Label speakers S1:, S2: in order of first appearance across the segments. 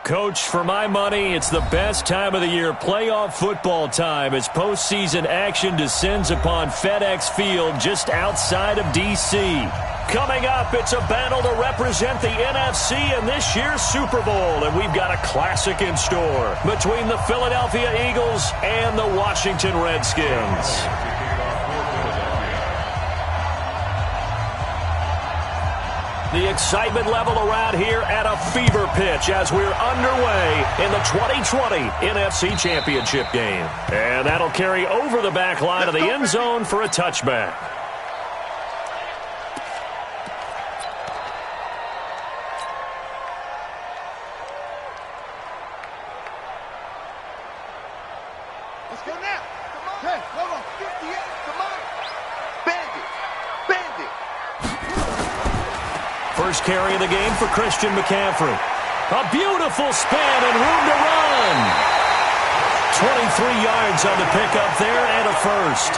S1: Coach, for my money, it's the best time of the year, playoff football time, as postseason action descends upon FedEx Field just outside of D.C. Coming up, it's a battle to represent the NFC in this year's Super Bowl, and we've got a classic in store between the Philadelphia Eagles and the Washington Redskins. The excitement level around here at a fever pitch as we're underway in the 2020 NFC Championship game. And that'll carry over the back line of the end zone for a touchback.
S2: Let's go now. Come on. Hey, hold on. 58. Come on. Bandit. Bandit.
S1: First carry of the game for Christian McCaffrey. A beautiful spin and room to run. 23 yards on the pickup there and a first.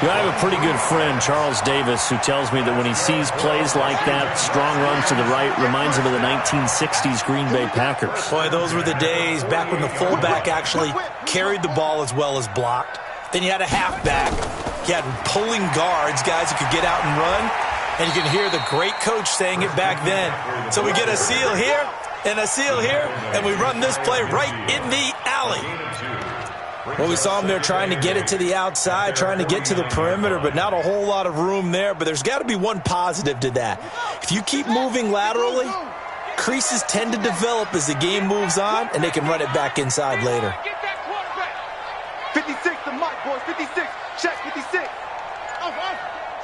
S1: I have a pretty good friend, Charles Davis, who tells me that when he sees plays like that, strong runs to the right, reminds him of the 1960s Green Bay Packers.
S3: Boy, those were the days back when the fullback actually carried the ball as well as blocked. Then you had a halfback. You had pulling guards, guys who could get out and run. And you can hear the great coach saying it back then. So we get a seal here and a seal here, and we run this play right in the alley. Well, we saw him there trying to get it to the outside, trying to get to the perimeter, but not a whole lot of room there. But there's got to be one positive to that. If you keep moving laterally, creases tend to develop as the game moves on, and they can run it back inside later.
S2: 56 to Mike, boys. 56. Check 56.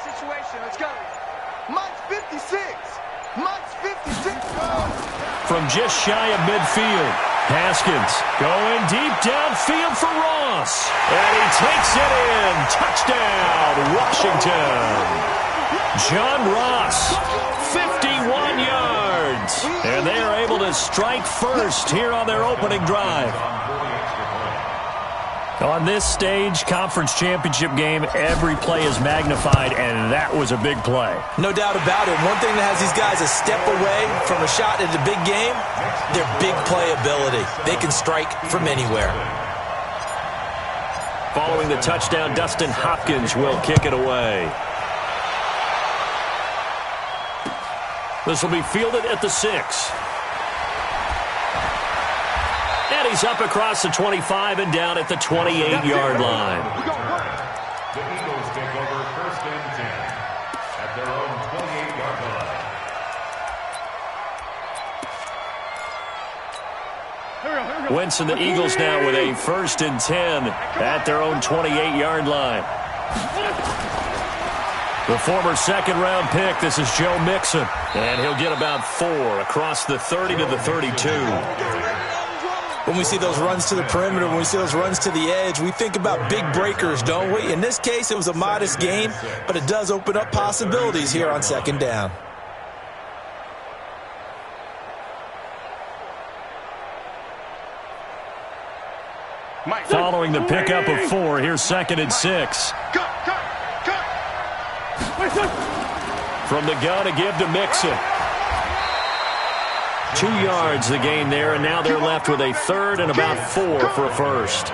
S2: Situation. Let's go. Mike's 56. Mike's 56.
S1: From just shy of midfield, Haskins going deep downfield for Ross. And he takes it in. Touchdown, Washington. John Ross, 51 yards. And they are able to strike first here on their opening drive. On this stage, conference championship game, every play is magnified, and that was a big play.
S3: No doubt about it. One thing that has these guys a step away from a shot at a big game, their big play ability. They can strike from anywhere.
S1: Following the touchdown, Dustin Hopkins will kick it away. This will be fielded at the 6. And he's up across the 25 and down at the 28-yard line.
S4: The Eagles take over first and 10 at their own 28-yard line.
S1: Wentz and the Eagles now with a first and 10 at their own 28-yard line. The former second-round pick, this is Joe Mixon. And he'll get about 4 across the 30 to the 32.
S3: When we see those runs to the perimeter, when we see those runs to the edge, we think about big breakers, don't we? In this case, it was a modest gain, but it does open up possibilities here on second down.
S1: Following the pickup of 4, here's second and 6. From the gun, a give to Mixon. 2 yards the gain there, and now they're left with a third and about 4 for a first.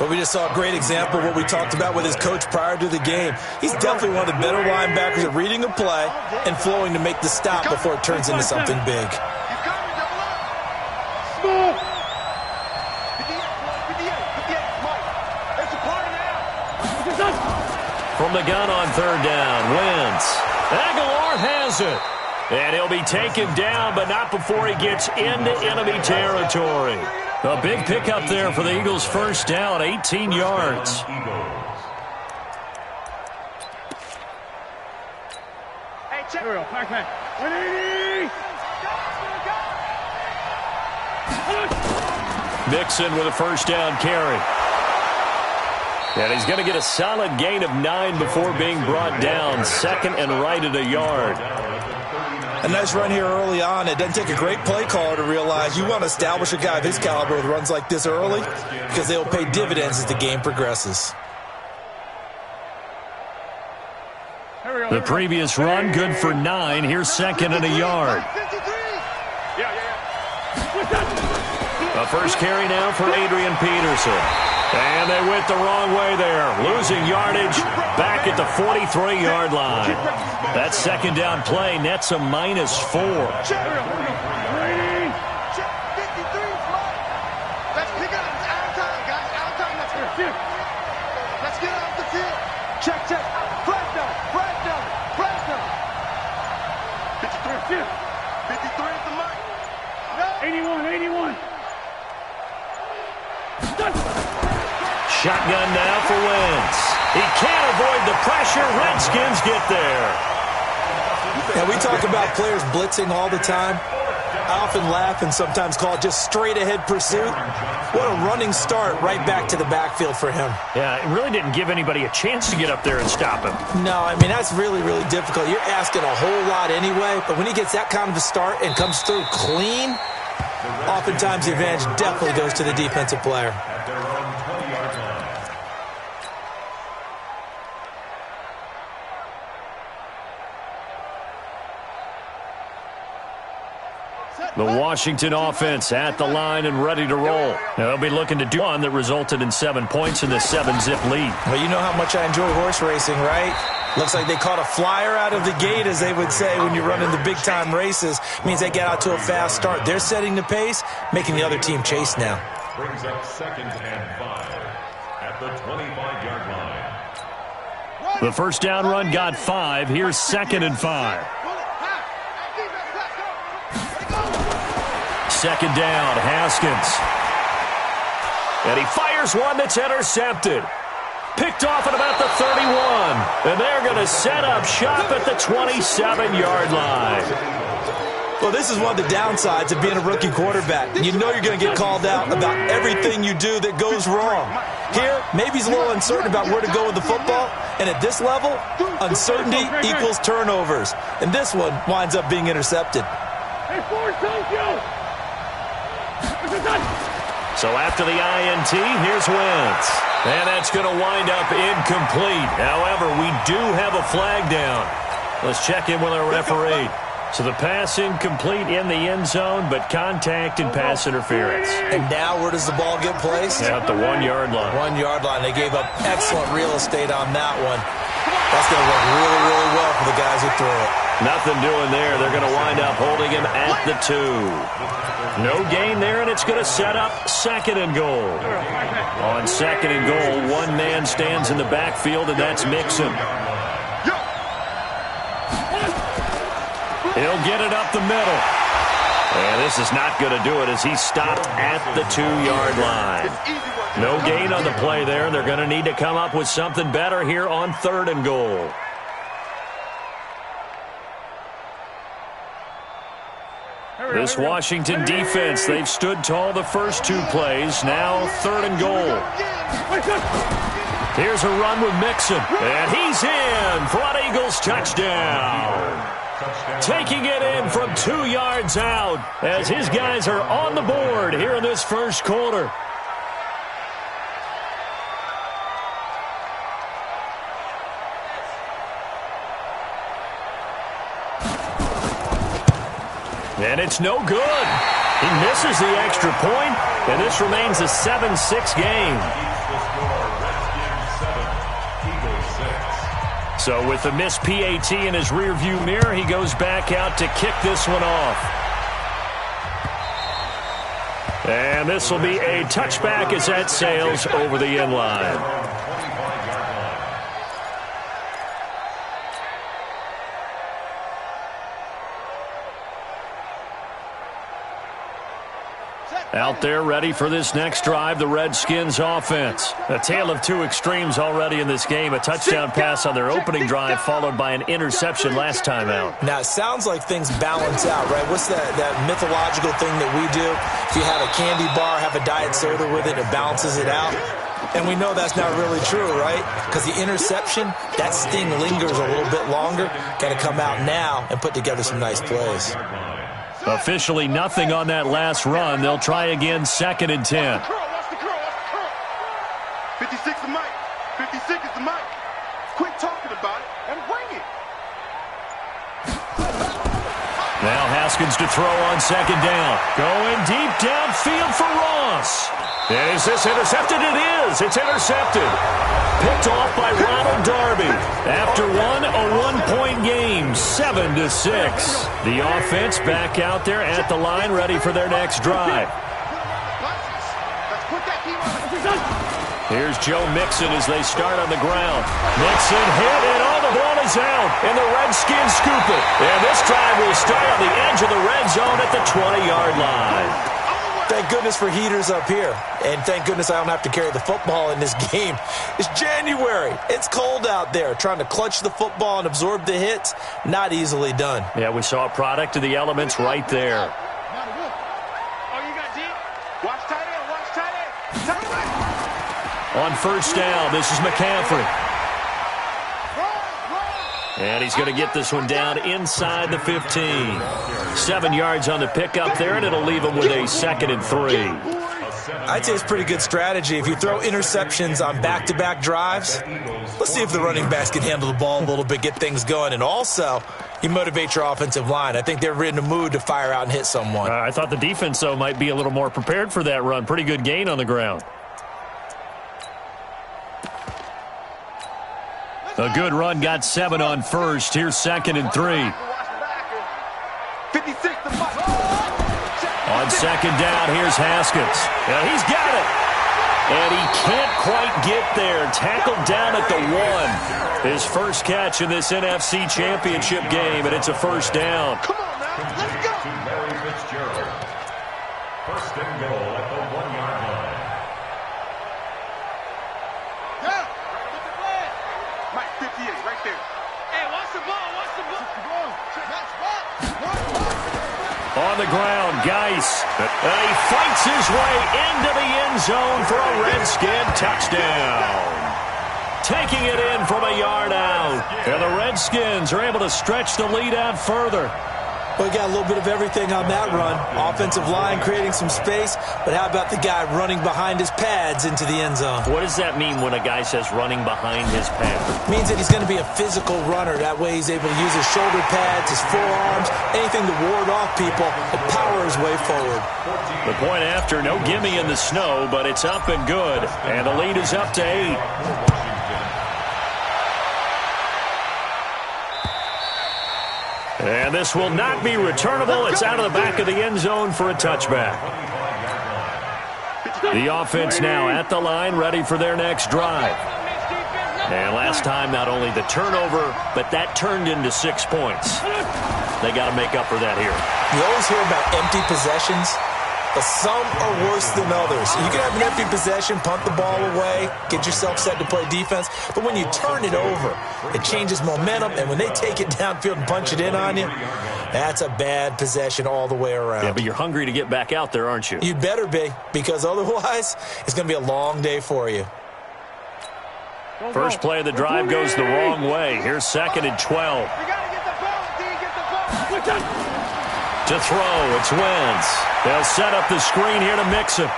S3: Well, we just saw a great example of what we talked about with his coach prior to the game. He's definitely one of the better linebackers at reading a play and flowing to make the stop before it turns into something big.
S1: From the gun on third down, Wentz. Aguilar has it. And he'll be taken down, but not before he gets into enemy territory. A big pickup there for the Eagles' first down, 18 yards.
S2: Hey, check.
S1: Mixon with a first down carry. And he's going to get a solid gain of 9 before being brought down. Second and right at a yard.
S3: A nice run here early on. It doesn't take a great play caller to realize you want to establish a guy of his caliber with runs like this early because they will pay dividends as the game progresses.
S1: The previous run, good for 9. Here's second and a yard. A first carry now for Adrian Peterson. And they went the wrong way there, losing yardage back at the 43-yard line. That second down play nets a -4.
S2: Let's pick it up. It's out of time, guys. Out of time. Let's get off the field. Check. Flag down. 53. 53 is the mic. No. 81.
S1: Shotgun now for Wentz. He can't avoid the pressure. Redskins get there.
S3: Yeah, we talk about players blitzing all the time. I often laugh and sometimes call it just straight-ahead pursuit. What a running start right back to the backfield for him.
S1: Yeah, it really didn't give anybody a chance to get up there and stop him.
S3: No, I mean, that's really, really difficult. You're asking a whole lot anyway, but when he gets that kind of a start and comes through clean, oftentimes the advantage definitely goes to the defensive player.
S1: The Washington offense at the line and ready to roll. They'll be looking to do one that resulted in 7 points in the 7-zip lead.
S3: Well, you know how much I enjoy horse racing, right? Looks like they caught a flyer out of the gate, as they would say when you're running the big-time races. Means they get out to a fast start. They're setting the pace, making the other team chase now.
S4: Brings up 2nd and 5 at the 25-yard line.
S1: The first down run got 5. Here's 2nd and 5. Second down, Haskins. And he fires one that's intercepted. Picked off at about the 31. And they're going to set up shop at the 27-yard line.
S3: Well, this is one of the downsides of being a rookie quarterback. You know you're going to get called out about everything you do that goes wrong. Here, maybe he's a little uncertain about where to go with the football. And at this level, uncertainty equals turnovers. And this one winds up being intercepted.
S1: So after the INT, here's Wentz. And that's going to wind up incomplete. However, we do have a flag down. Let's check in with our referee. So the pass incomplete in the end zone, but contact and pass interference.
S3: And now where does the ball get placed?
S1: At the 1-yard line.
S3: 1-yard line. They gave up excellent real estate on that one. That's going to work really, really well for the guys who threw it.
S1: Nothing doing there. They're going to wind up holding him at the 2. No gain there, and it's going to set up 2nd and goal. On 2nd and goal, one man stands in the backfield, and that's Mixon. He'll get it up the middle. And this is not going to do it as he's stopped at the 2-yard line. No gain on the play there. They're going to need to come up with something better here on 3rd and goal. This Washington defense, they've stood tall the first 2 plays. Now 3rd and goal. Here's a run with Mixon. And he's in. Front Eagles touchdown. Taking it in from 2 yards out as his guys are on the board here in this first quarter. And it's no good. He misses the extra point, and this remains a 7-6 game. So with the missed PAT in his rearview mirror, he goes back out to kick this one off. And this will be a touchback as that sails over the end line. Out there ready for this next drive, the Redskins offense. A tale of 2 extremes already in this game. A touchdown pass on their opening drive followed by an interception last time out.
S3: Now, it sounds like things balance out, right? What's that mythological thing that we do? If you have a candy bar, have a diet soda with it, it balances it out. And we know that's not really true, right? Because the interception, that sting lingers a little bit longer. Got to come out now and put together some nice plays.
S1: Officially nothing on that last run. They'll try again 2nd and 10.
S2: 56 is the mic. 56 is the mic. Quit talking about it and bring it.
S1: Now Haskins to throw on second down. Going deep downfield for Ross. And is this intercepted? It is. It's intercepted. Picked off by Ronald Darby. After a one-point game, 7-6. The offense back out there at the line, ready for their next drive. Here's Joe Mixon as they start on the ground. Mixon hit, and the ball is out. And the Redskins scoop it. And this drive will start on the edge of the red zone at the 20-yard line.
S3: Thank goodness for heaters up here. And thank goodness I don't have to carry the football in this game. It's January. It's cold out there. Trying to clutch the football and absorb the hits, not easily done.
S1: Yeah, we saw a product of the elements right there. On first down, this is McCaffrey. And he's going to get this one down inside the 15. 7 yards on the pickup there, and it'll leave him with a 2nd and 3.
S3: I'd say it's pretty good strategy. If you throw interceptions on back-to-back drives, let's see if the running backs can handle the ball a little bit, get things going. And also, you motivate your offensive line. I think they're in the mood to fire out and hit someone.
S1: I thought the defense, though, might be a little more prepared for that run. Pretty good gain on the ground. A good run, got 7 on first. Here's 2nd and 3. On second down, here's Haskins. Now he's got it. And he can't quite get there. Tackled down at the 1. His first catch in this NFC Championship game, and it's a first down.
S2: Come on, man. Let's go.
S4: First and goal at the 1-yard line.
S2: Yeah. Mike, 58, right there. Hey, watch the ball. Watch the ball.
S1: On the ground, Geis. And he fights his way into the end zone for a Redskin touchdown. Taking it in from a yard out. And the Redskins are able to stretch the lead out further.
S3: Well, we got a little bit of everything on that run. Offensive line creating some space, but how about the guy running behind his pads into the end zone?
S1: What does that mean when a guy says running behind his pads?
S3: It means that he's going to be a physical runner. That way he's able to use his shoulder pads, his forearms, anything to ward off people and power his way forward.
S1: The point after, no gimme in the snow, but it's up and good. And the lead is up to 8. And this will not be returnable. It's out of the back of the end zone for a touchback. The offense now at the line, ready for their next drive. And last time, not only the turnover, but that turned into 6 points. They got to make up for that here.
S3: You always hear about empty possessions, but some are worse than others. You can have an empty possession, punt the ball away, get yourself set to play defense, but when you turn it over, it changes momentum, and when they take it downfield and punch it in on you, that's a bad possession all the way around.
S1: Yeah, but you're hungry to get back out there, aren't you?
S3: You better be, because otherwise, it's going to be a long day for you.
S1: First play of the drive goes the wrong way. Here's 2nd and 12.
S2: You got to get the ball, D. Get the ball.
S1: To throw, it's Wentz. They'll set up the screen here to Mixon.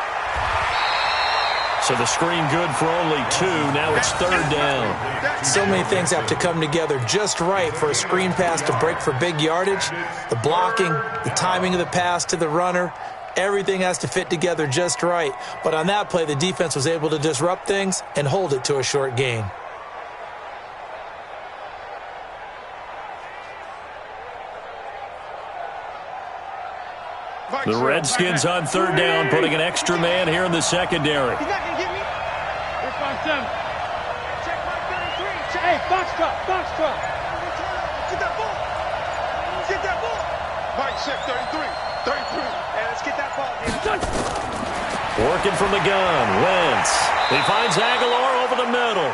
S1: So the screen good for only 2. Now it's 3rd down.
S3: So many things have to come together just right for a screen pass to break for big yardage. The blocking, the timing of the pass to the runner, everything has to fit together just right. But on that play, the defense was able to disrupt things and hold it to a short gain.
S1: The Redskins on 3rd down, putting an extra man here in the secondary.
S2: He's not going to get me. Here's 5-7. Check my 33. Hey, box truck. Get that ball. Get that ball. Mike, check 33. 33. Hey, let's get that ball, dude.
S1: Working from the gun, Wentz. He finds Aguilar over the middle.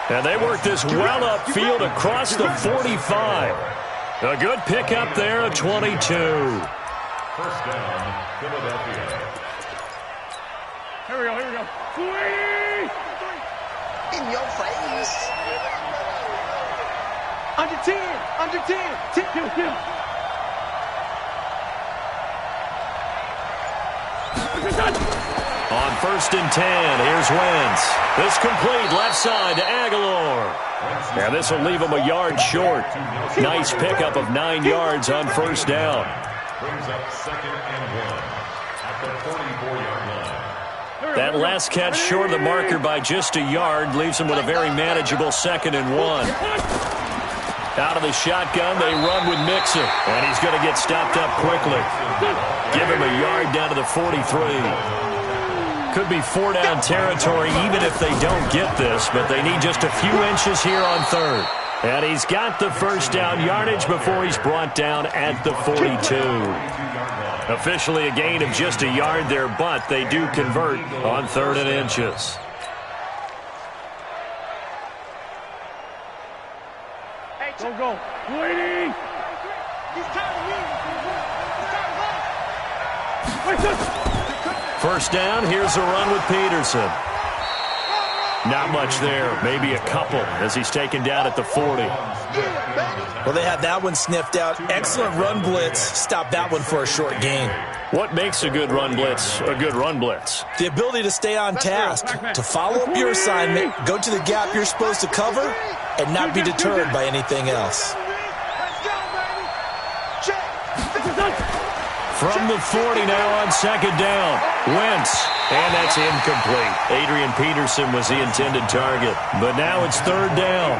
S1: And they work this well upfield across the 45. A good pickup there at 22.
S4: First down, Philadelphia.
S2: Here we go. In your face. Under 10. Kill.
S1: On 1st and 10, here's Wentz. This complete left side to Aguilar. And this will leave him a yard short. Nice pickup of 9 yards on 1st down.
S4: brings up 2nd and 1 at the 44-yard line.
S1: That last catch short of the marker by just a yard leaves him with a very manageable 2nd and 1. Out of the shotgun, they run with Mixon, and he's going to get stopped up quickly. Give him a yard down to the 43. Could be 4-down territory even if they don't get this, but they need just a few inches here on 3rd. And he's got the first down yardage before he's brought down at the 42. Officially a gain of just a yard there, but they do convert on 3rd and inches.
S2: Go. Waiting.
S1: First down, here's a run with Peterson. Not much there, maybe a couple as he's taken down at the 40.
S3: Well, they had that one sniffed out. Excellent run blitz. Stop that one for a short gain.
S1: What makes a good run blitz a good run blitz?
S3: The ability to stay on task, to follow up your assignment, go to the gap you're supposed to cover, and not be deterred by anything else.
S1: From the 40 now on 2nd down. Wentz, and that's incomplete. Adrian Peterson was the intended target, but now it's 3rd down.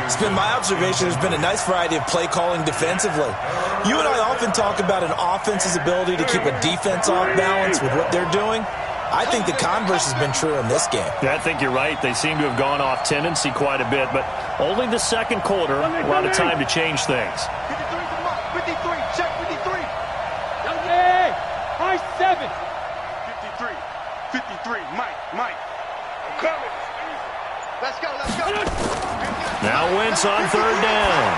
S3: It's been my observation there's been a nice variety of play calling defensively. You and I often talk about an offense's ability to keep a defense off balance with what they're doing. I think the converse has been true in this game.
S1: Yeah, I think you're right. They seem to have gone off tendency quite a bit, but only the 2nd quarter, a lot of time to change things.
S2: 53, check 53. Hey, high 7. 53, Mike. I'm coming. Let's go.
S1: Now Wentz on 3rd down.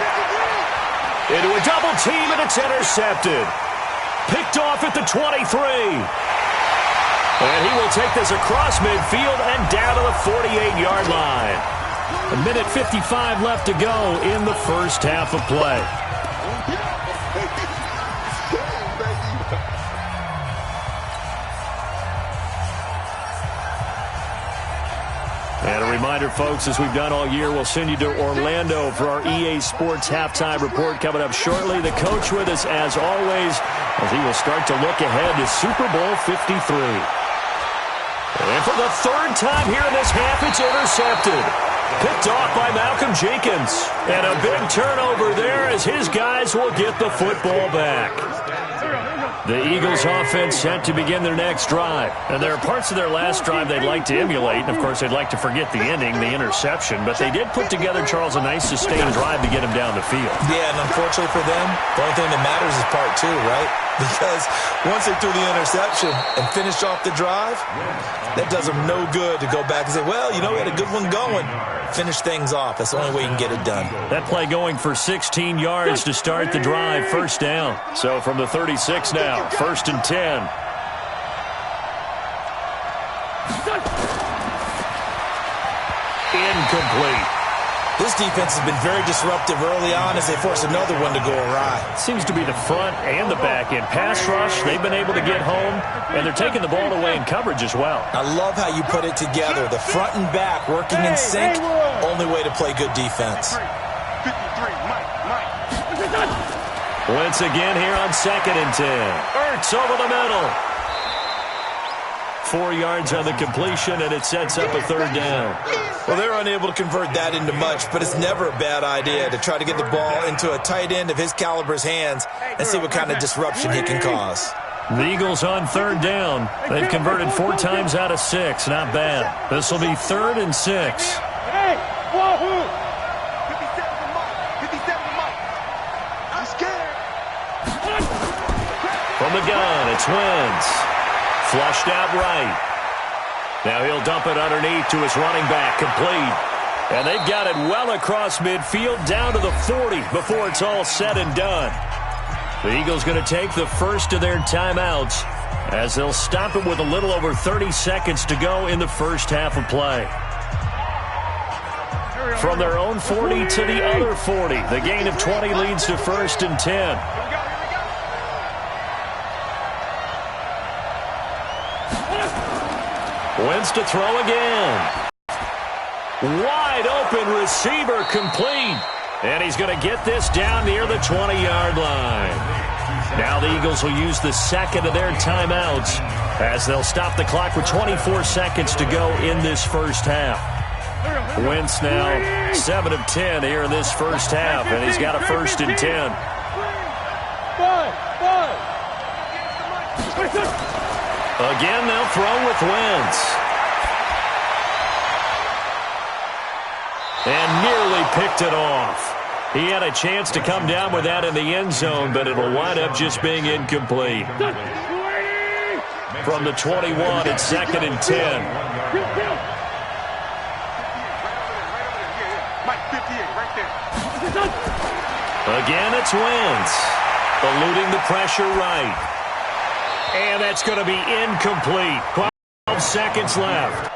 S1: Into a double team, and it's intercepted. Picked off at the 23. And he will take this across midfield and down to the 48-yard line. 1:55 left to go in the first half of play. And a reminder, folks, as we've done all year, we'll send you to Orlando for our EA Sports halftime report coming up shortly. The coach with us, as always, as he will start to look ahead to Super Bowl 53. And for the 3rd time here in this half, it's intercepted. Picked off by Malcolm Jenkins. And a big turnover there as his guys will get the football back. The Eagles offense set to begin their next drive. And there are parts of their last drive they'd like to emulate. And, of course, they'd like to forget the ending, the interception. But they did put together, Charles, a nice sustained drive to get him down the field.
S3: Yeah, and unfortunately for them, the only thing that matters is part 2, right? Because once they threw the interception and finished off the drive, that does them no good to go back and say, well, you know, we had a good one going. Finish things off. That's the only way you can get it done. That
S1: play going for 16 yards to start the drive. First down. So from the 36 now, 1st and 10. Incomplete.
S3: This defense has been very disruptive early on as they force another one to go awry.
S1: Seems to be the front and the back end. Pass rush, they've been able to get home, and they're taking the ball away in coverage as well.
S3: I love how you put it together. The front and back working in sync, only way to play good defense.
S2: 53, Mike.
S1: Wentz again here on 2nd and 10. Ertz over the middle. 4 yards on the completion, and it sets up a 3rd down.
S3: Well, they're unable to convert that into much, but it's never a bad idea to try to get the ball into a tight end of his caliber's hands and see what kind of disruption he can cause.
S1: The Eagles on 3rd down. They've converted 4 times out of 6. Not bad. This will be 3rd and 6.
S2: Hey, wahoo! 57 to Mike. I'm scared.
S1: From the gun, it's Wentz. Flushed out right. Now he'll dump it underneath to his running back, complete. And they've got it well across midfield, down to the 40 before it's all said and done. The Eagles going to take the first of their timeouts as they'll stop it with a little over 30 seconds to go in the first half of play. From their own 40 to the other 40, the gain of 20 leads to 1st and 10. Wentz to throw again. Wide open receiver complete. And he's going to get this down near the 20-yard line. Now the Eagles will use the second of their timeouts as they'll stop the clock with 24 seconds to go in this first half. Wentz now 7 of 10 here in this first half, and he's got a 1st and 10. Again, they'll throw with Wentz. And nearly picked it off. He had a chance to come down with that in the end zone, but it'll wind up just being incomplete. From the 21, it's 2nd and 10. Again, it's Wentz. Eluding the pressure right. And that's going to be incomplete. 12 seconds left.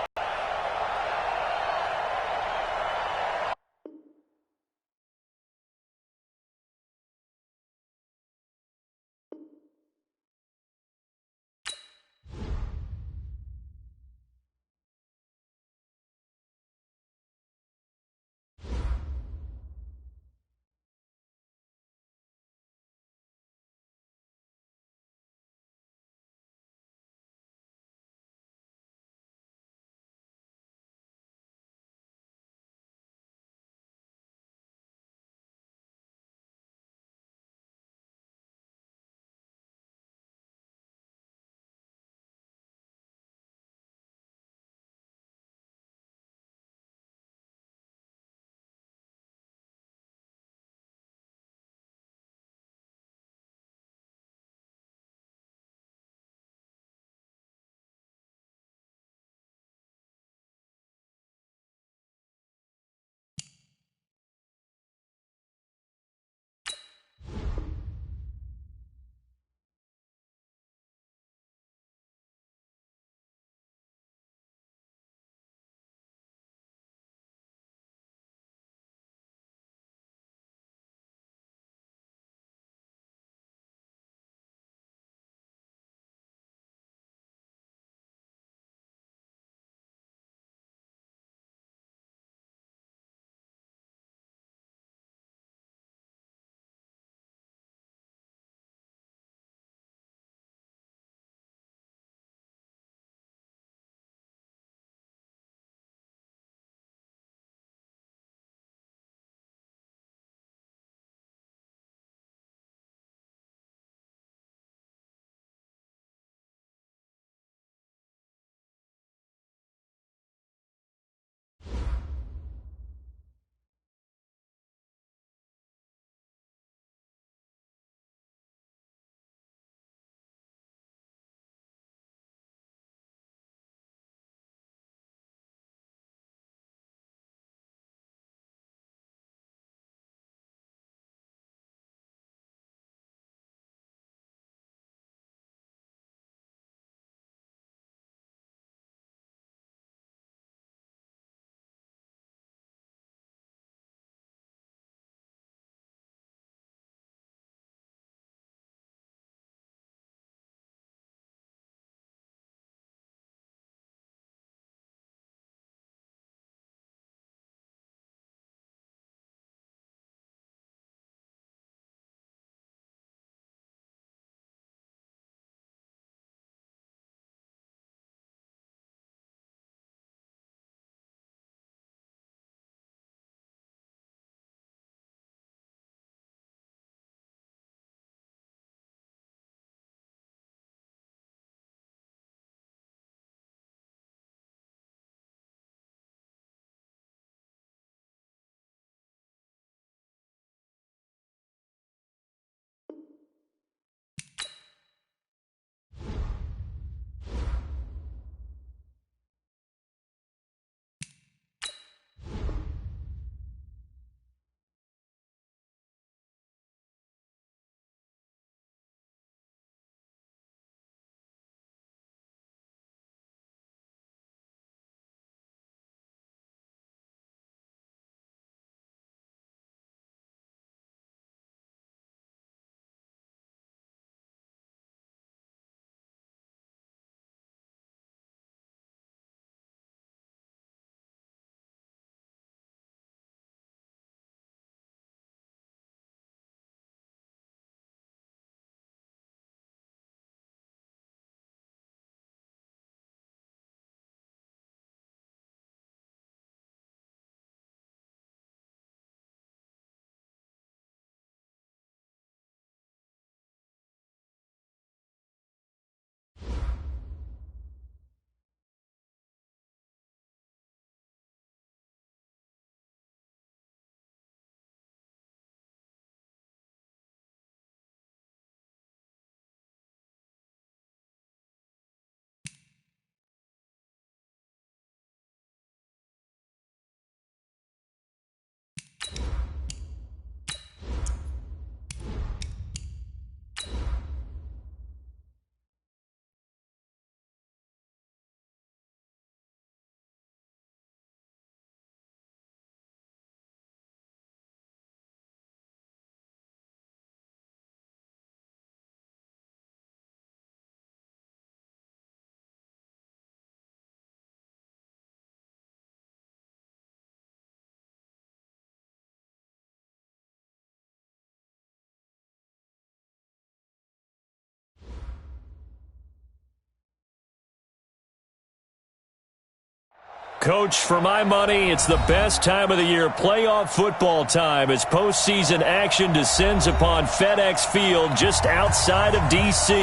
S1: Coach, for my money, it's the best time of the year, playoff football time, as postseason action descends upon FedEx Field just outside of D.C.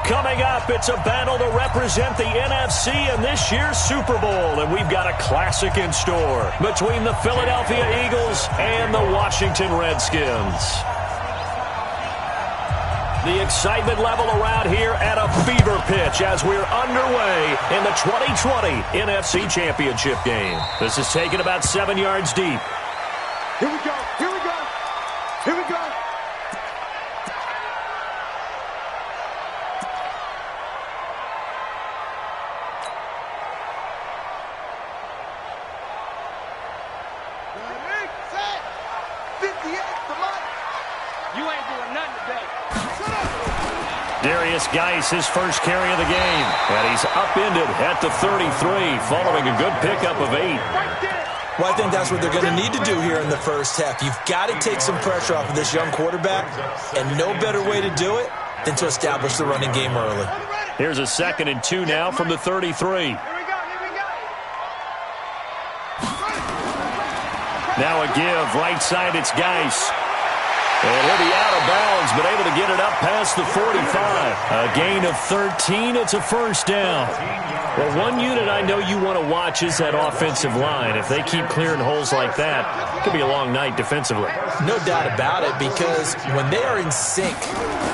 S1: Coming up, it's a battle to represent the NFC in this year's Super Bowl, and we've got a classic in store between the Philadelphia Eagles and the Washington Redskins. The excitement level around here at a fever pitch as we're underway in the 2020 NFC Championship game. This is taken about 7 yards deep.
S2: Here we go. Here we go. Here we go. Set. 58 to Mike. You ain't doing nothing today.
S1: Darius Geis, his first carry of the game. And he's upended at the 33, following a good pickup of 8.
S3: Well, I think that's what they're going to need to do here in the first half. You've got to take some pressure off of this young quarterback, and no better way to do it than to establish the running game early.
S1: Here's a 2nd and 2 now from the 33. Now a give, right side, it's Geis. And he'll be out of bounds, but able to get it up past the 45. A gain of 13, it's a first down. Well, one unit I know you want to watch is that offensive line. If they keep clearing holes like that, it could be a long night defensively.
S3: No doubt about it, because when they are in sync,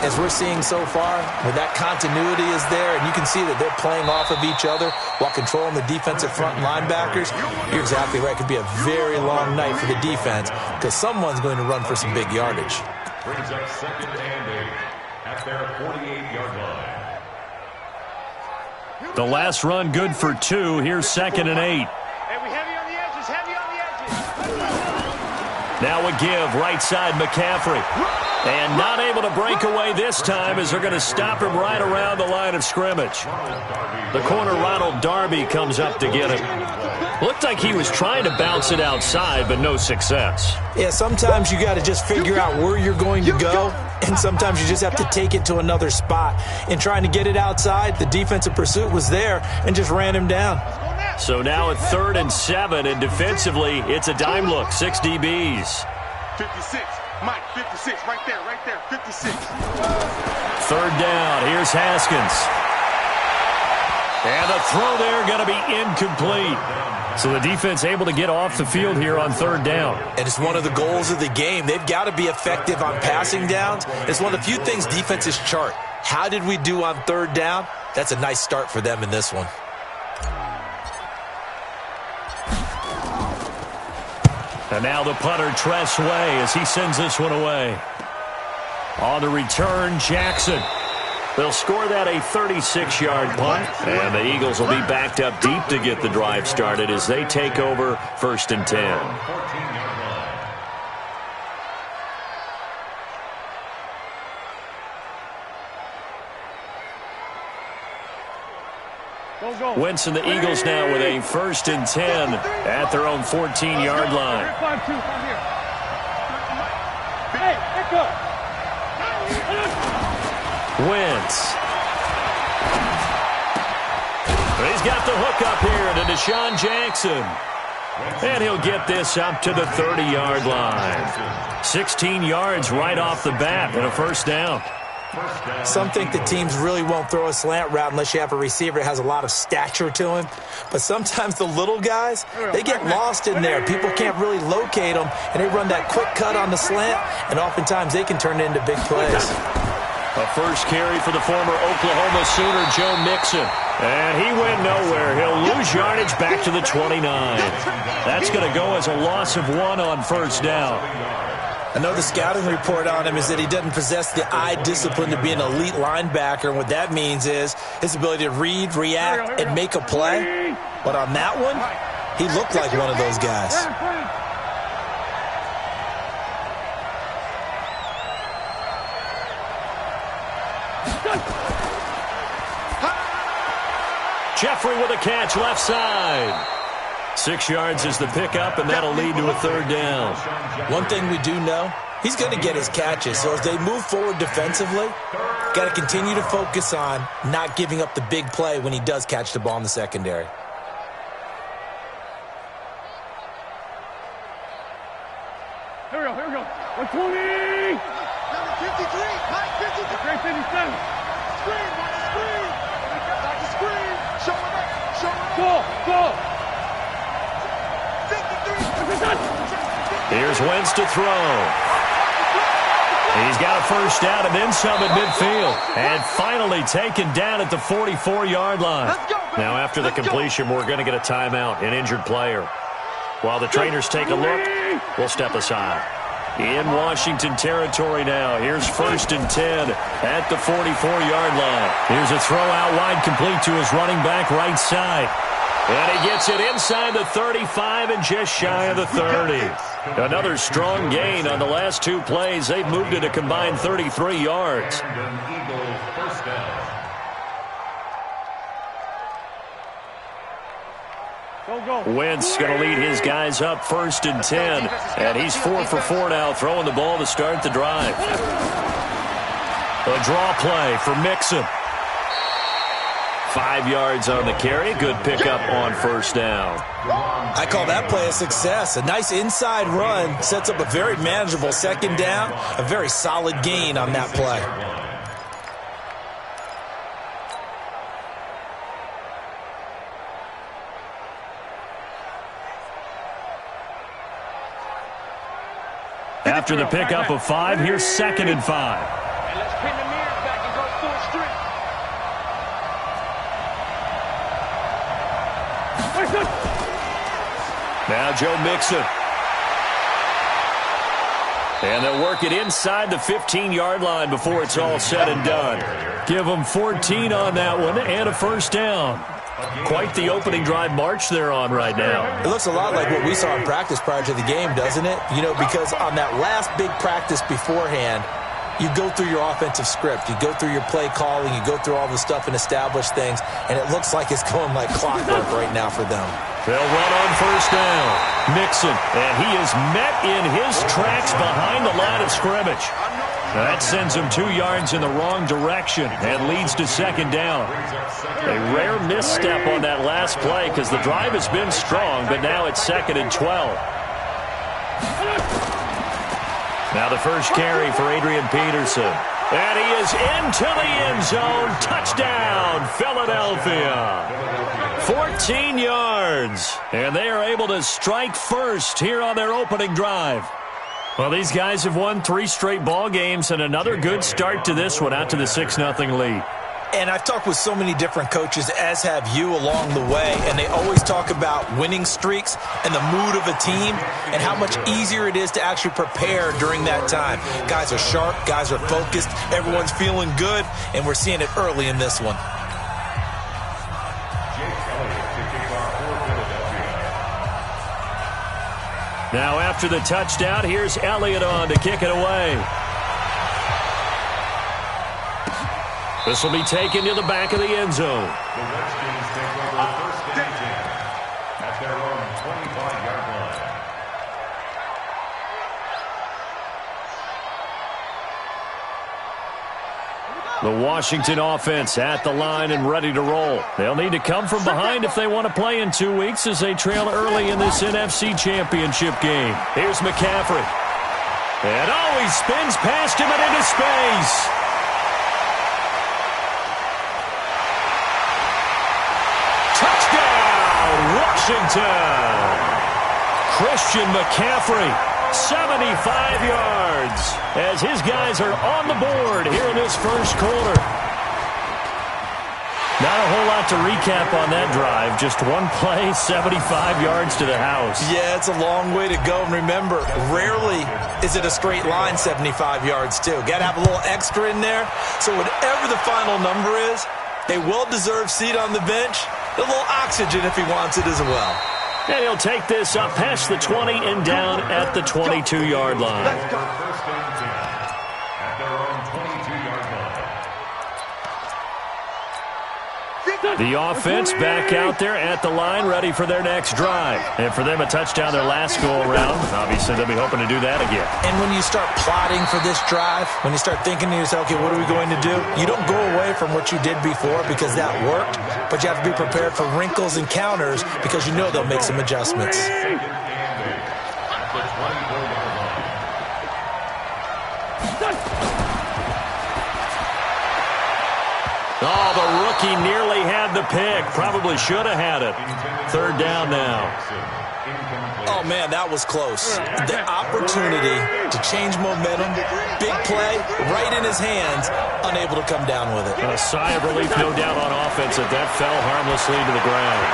S3: as we're seeing so far, when that continuity is there, and you can see that they're playing off of each other while controlling the defensive front linebackers, you're exactly right. It could be a very long night for the defense, because someone's going to run for some big yardage.
S4: Brings up 2nd and 8 at their 48-yard line.
S1: The last run good for 2. Here's 2nd and 8.
S2: Hey, we heavy on the edges, heavy on the edges.
S1: Now a give, right side, McCaffrey. And not able to break away this time as they're going to stop him right around the line of scrimmage. The corner, Ronald Darby, comes up to get him. Looked like he was trying to bounce it outside, but no success.
S3: Yeah, sometimes you got to just figure out where you're going to go, and sometimes you just have to take it to another spot. In trying to get it outside, the defensive pursuit was there and just ran him down.
S1: So now at 3rd and 7, and defensively, it's a dime look, 6 DBs.
S2: 56, Mike, 56, right there, 56.
S1: 3rd down, here's Haskins. And the throw there going to be incomplete. So the defense able to get off the field here on 3rd down.
S3: And it's one of the goals of the game. They've got to be effective on passing downs. It's one of the few things defenses chart. How did we do on 3rd down? That's a nice start for them in this one.
S1: And now the punter, Tress Way, as he sends this one away. On the return, Jackson. They'll score that a 36-yard punt, and the Eagles will be backed up deep to get the drive started as they take over 1st and 10.
S4: 14-yard line.
S1: Wentz and the Eagles now with a 1st and 10 at their own 14-yard line.
S2: Hey, back up.
S1: Wentz. He's got the hook up here to Deshaun Jackson. And he'll get this up to the 30-yard line. 16 yards right off the bat and a first down.
S3: Some think the teams really won't throw a slant route unless you have a receiver that has a lot of stature to him. But sometimes the little guys, they get lost in there. People can't really locate them, and they run that quick cut on the slant, and oftentimes they can turn it into big plays.
S1: A first carry for the former Oklahoma Sooner, Joe Mixon. And he went nowhere. He'll lose yardage back to the 29. That's going to go as a loss of 1 on first down.
S3: I know the scouting report on him is that he doesn't possess the eye discipline to be an elite linebacker. And what that means is his ability to read, react, and make a play. But on that one, he looked like one of those guys.
S1: Jeffrey with a catch left side. 6 yards is the pickup, and that'll lead to a third down.
S3: One thing we do know, he's going to get his catches. So as they move forward defensively, got to continue to focus on not giving up the big play when he does catch the ball in the secondary.
S1: Here's Wentz to throw. He's got a first down and then some at midfield. And finally taken down at the 44-yard line. Now after the completion, we're going to get a timeout, an injured player. While the trainers take a look, we'll step aside. In Washington territory now. Here's 1st and 10 at the 44-yard line. Here's a throw out wide complete to his running back right side. And he gets it inside the 35 and just shy of the 30. Another strong gain on the last 2 plays. They've moved it a combined 33 yards. Wentz going to lead his guys up 1st and 10. And he's 4 for 4 now, throwing the ball to start the drive. A draw play for Mixon. 5 yards on the carry. Good pickup on 1st down.
S3: I call that play a success. A nice inside run sets up a very manageable 2nd down. A very solid gain on that play.
S1: After the pickup of 5, here's 2nd and 5.
S2: And let's pin the mirrors back and go full strength.
S1: Now Joe Mixon. And they'll work it inside the 15-yard line before it's all said and done. Give them 14 on that one and a 1st down. Quite the opening drive march they're on right now.
S3: It looks a lot like what we saw in practice prior to the game, doesn't it? You know, because on that last big practice beforehand, you go through your offensive script. You go through your play calling. You go through all the stuff and establish things. And it looks like it's going like clockwork right now for them.
S1: They'll run on 1st down. Mixon. And he is met in his tracks behind the line of scrimmage. That sends him 2 yards in the wrong direction and leads to 2nd down. A rare misstep on that last play because the drive has been strong, but now it's 2nd and 12. Now the first carry for Adrian Peterson. And he is into the end zone. Touchdown, Philadelphia. 14 yards. And they are able to strike first here on their opening drive. Well, these guys have won 3 straight ball games and another good start to this one out to the 6-0 lead.
S3: And I've talked with so many different coaches, as have you, along the way, and they always talk about winning streaks and the mood of a team and how much easier it is to actually prepare during that time. Guys are sharp, guys are focused, everyone's feeling good, and we're seeing it early in this one.
S1: Now after the touchdown, here's Elliott on to kick it away. This will be taken to the back of the end zone.
S4: The Redskins take over 1st and 10 at their own 25-yard line.
S1: The Washington offense at the line and ready to roll. They'll need to come from behind if they want to play in 2 weeks as they trail early in this NFC Championship game. Here's McCaffrey. And he spins past him and into space. Touchdown, Washington. Christian McCaffrey, 75 yards, as his guys are on the board here in this first quarter. Not a whole lot to recap on that drive. Just one play, 75 yards to the house.
S3: Yeah, it's a long way to go. And remember, rarely is it a straight line 75 yards, too. Got to have a little extra in there. So whatever the final number is, a well-deserved seat on the bench, a little oxygen if he wants it as well.
S1: And he'll take this up past the 20 and down at the 22-yard line.
S4: First and 10 at their own 22-yard line.
S1: The offense back out there at the line, ready for their next drive. And for them, a touchdown their last go-around. Obviously, they'll be hoping to do that again.
S3: And when you start plotting for this drive, when you start thinking to yourself, okay, what are we going to do? You don't go away from what you did before because that worked, but you have to be prepared for wrinkles and counters because you know they'll make some adjustments.
S4: At the 24-yard line.
S1: Oh, the rookie nearly had the the pick. Probably should have had it. Third down now.
S3: Oh, man, that was close. The opportunity to change momentum, big play, right in his hands, unable to come down with it.
S1: A sigh of relief, no doubt, on offense that fell harmlessly to the ground.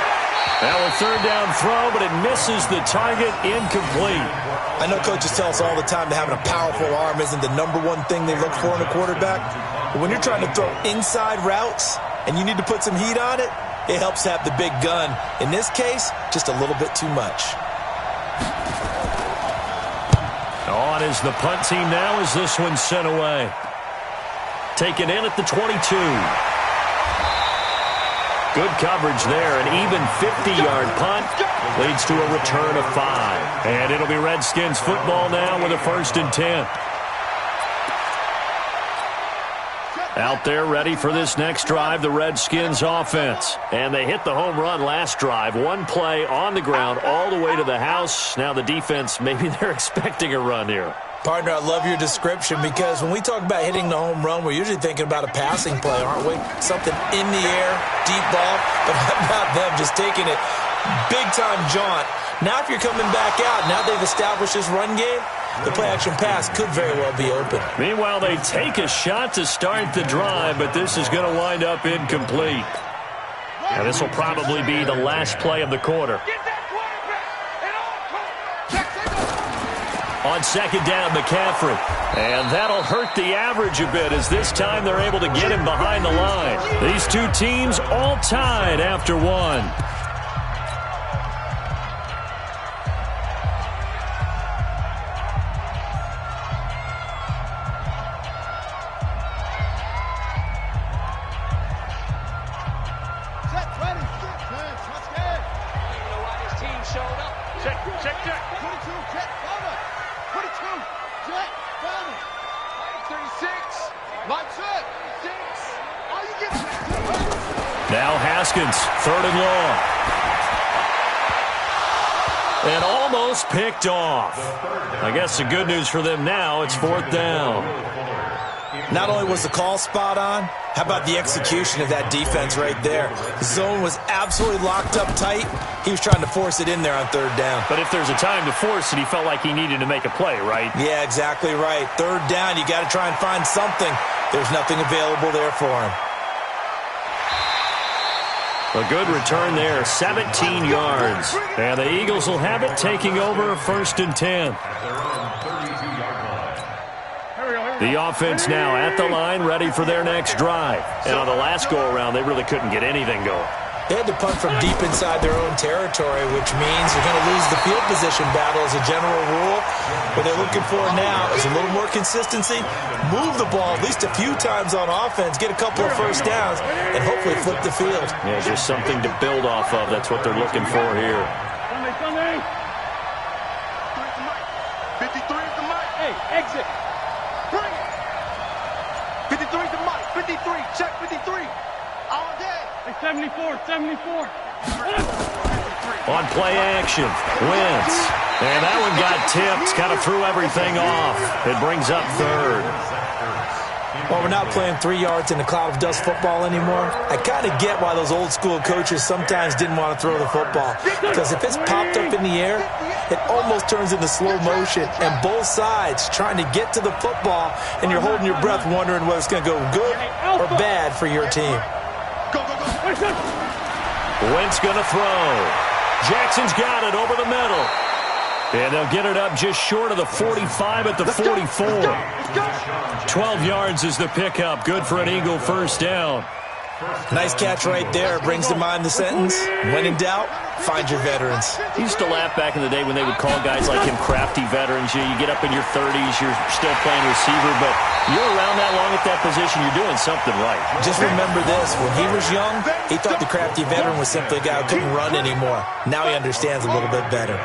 S1: Now a third down throw, but it misses the target, incomplete.
S3: I know coaches tell us all the time that having a powerful arm isn't the number one thing they look for in a quarterback. But when you're trying to throw inside routes and you need to put some heat on it, it helps to have the big gun. In this case, just a little bit too much.
S1: On is the punt team now as this one's sent away. Taken in at the 22. Good coverage there. An even 50-yard punt leads to a return of 5. And it'll be Redskins football now with a 1st and 10. Out there ready for this next drive, the Redskins offense. And they hit the home run last drive. One play on the ground all the way to the house. Now the defense, maybe they're expecting a run here.
S3: Partner, I love your description because when we talk about hitting the home run, we're usually thinking about a passing play, aren't we? Something in the air, deep ball. But how about them just taking it big-time jaunt? Now if you're coming back out, now they've established this run game, the play-action pass could very well be open.
S1: Meanwhile, they take a shot to start the drive, but this is going to wind up incomplete. And this will probably be the last play of the quarter. On second down, McCaffrey. And that'll hurt the average a bit as this time they're able to get him behind the line. These two teams all tied after one. Now Haskins, 3rd and long. And almost picked off. I guess the good news for them now, it's 4th down.
S3: Not only was the call spot on, how about the execution of that defense right there? The zone was absolutely locked up tight. He was trying to force it in there on 3rd down.
S1: But if there's a time to force it, he felt like he needed to make a play, right?
S3: Yeah, exactly right. 3rd down, you got to try and find something. There's nothing available there for him.
S1: A good return there, 17 yards. And the Eagles will have it, taking over 1st and 10. The offense now at the line, ready for their next drive. And on the last go-around, they really couldn't get anything going.
S3: They had to punt from deep inside their own territory, which means they're going to lose the field position battle as a general rule. What they're looking for now is a little more consistency, move the ball at least a few times on offense, get a couple of 1st downs, and hopefully flip the field.
S1: Yeah, just something to build off of. That's what they're looking for here.
S2: 53 is the mic. Hey, exit. Bring it. 53 is the mic. 53. Check 53. All day. 74.
S1: On play action, Wentz. And that one got tipped, kind of threw everything off. It brings up 3rd.
S3: Well, we're not playing 3 yards in a cloud of dust football anymore. I kind of get why those old school coaches sometimes didn't want to throw the football. Because if it's popped up in the air, it almost turns into slow motion. And both sides trying to get to the football, and you're holding your breath wondering whether it's going to go good or bad for your team.
S1: Wentz going to throw. Jackson's got it over the middle. And they'll get it up just short of the 45 at the 44. 12 yards is the pickup. Good for an Eagle 1st down.
S3: Nice catch right there. Brings to mind the sentence, when in doubt, find your veterans.
S1: I used to laugh back in the day when they would call guys like him crafty veterans. You get up in your 30s, you're still playing receiver, but you're around that long at that position, you're doing something right.
S3: Just remember this, when he was young, he thought the crafty veteran was simply a guy who couldn't run anymore. Now he understands a little bit better.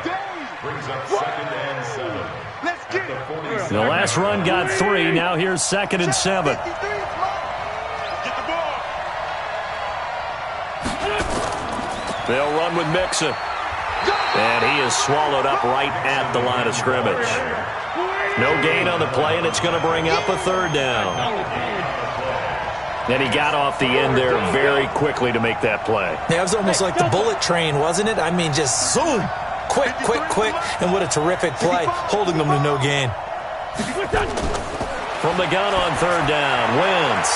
S1: The last run got 3, now here's 2nd and 7. They'll run with Mixon. And he is swallowed up right at the line of scrimmage. No gain on the play, and it's going to bring up a 3rd down. And he got off the end there very quickly to make that play.
S3: Yeah, it was almost like the bullet train, wasn't it? I mean, just zoom. Quick, quick, quick. And what a terrific play, holding them to no gain.
S1: From the gun on third down, Wentz.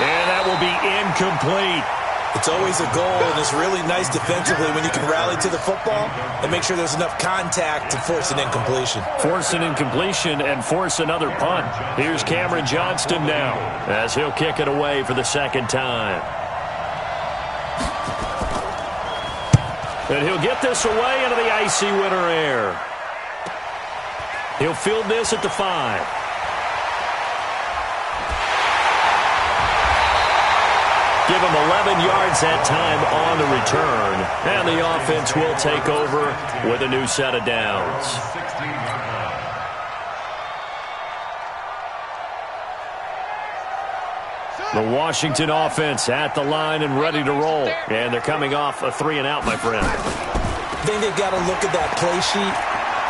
S1: And that will be incomplete.
S3: It's always a goal, and it's really nice defensively when you can rally to the football and make sure there's enough contact to force an incompletion.
S1: Force an incompletion and force another punt. Here's Cameron Johnston now as he'll kick it away for the second time. And he'll get this away into the icy winter air. He'll field this at the 5. Give him 11 yards that time on the return. And the offense will take over with a new set of downs. The Washington offense at the line and ready to roll. And they're coming off a 3-and-out, my friend.
S3: I think they've got to look at that play sheet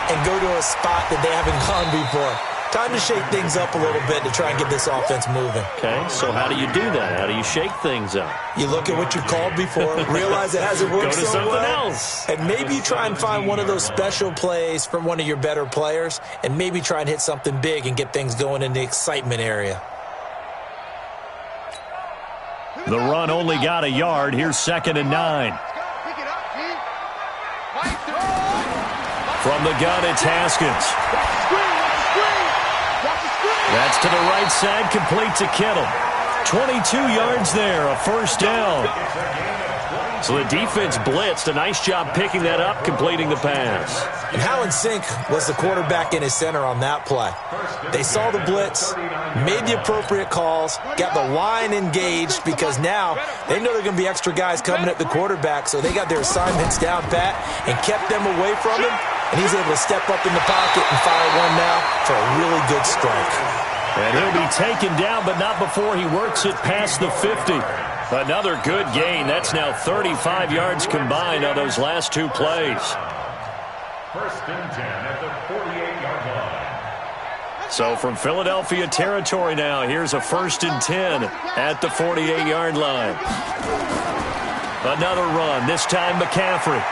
S3: and go to a spot that they haven't gone before. Time to shake things up a little bit to try and get this offense moving.
S1: Okay, so how do you do that? How do you shake things up?
S3: You look at what you've called before, realize it hasn't worked
S1: so
S3: so well,
S1: else.
S3: and maybe you try and find one of those special plays from one of your better players, and maybe try and hit something big and get things going in the excitement area.
S1: The run only got a yard. Here's 2nd and 9. From the gun, it's Haskins. That's to the right side, complete to Kittle. 22 yards there, a first down. So the defense blitzed. A nice job picking that up, completing the pass.
S3: And how in sync was the quarterback in his center on that play? They saw the blitz, made the appropriate calls, got the line engaged because now they know there are going to be extra guys coming at the quarterback, so they got their assignments down pat and kept them away from him, and he's able to step up in the pocket and fire one now for a really good strike.
S1: And he'll be taken down, but not before he works it past the 50. Another good gain. That's now 35 yards combined on those last two plays.
S4: 1st and 10 at the 48-yard line.
S1: So from Philadelphia territory now, here's a 1st and 10 at the 48-yard line. Another run, this time McCaffrey.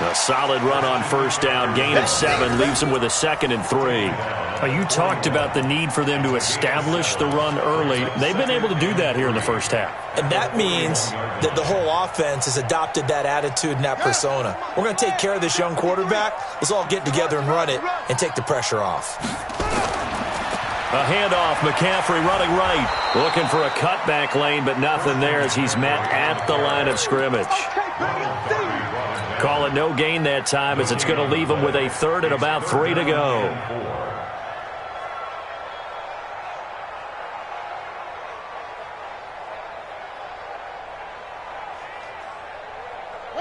S1: A solid run on first down, gain of 7, leaves them with a 2nd and 3. You talked about the need for them to establish the run early. They've been able to do that here in the first half.
S3: And that means that the whole offense has adopted that attitude and that persona. We're going to take care of this young quarterback. Let's all get together and run it and take the pressure off.
S1: A handoff, McCaffrey running right. Looking for a cutback lane, but nothing there as he's met at the line of scrimmage. Call it no gain that time as it's going to leave him with a 3rd and about 3 to go.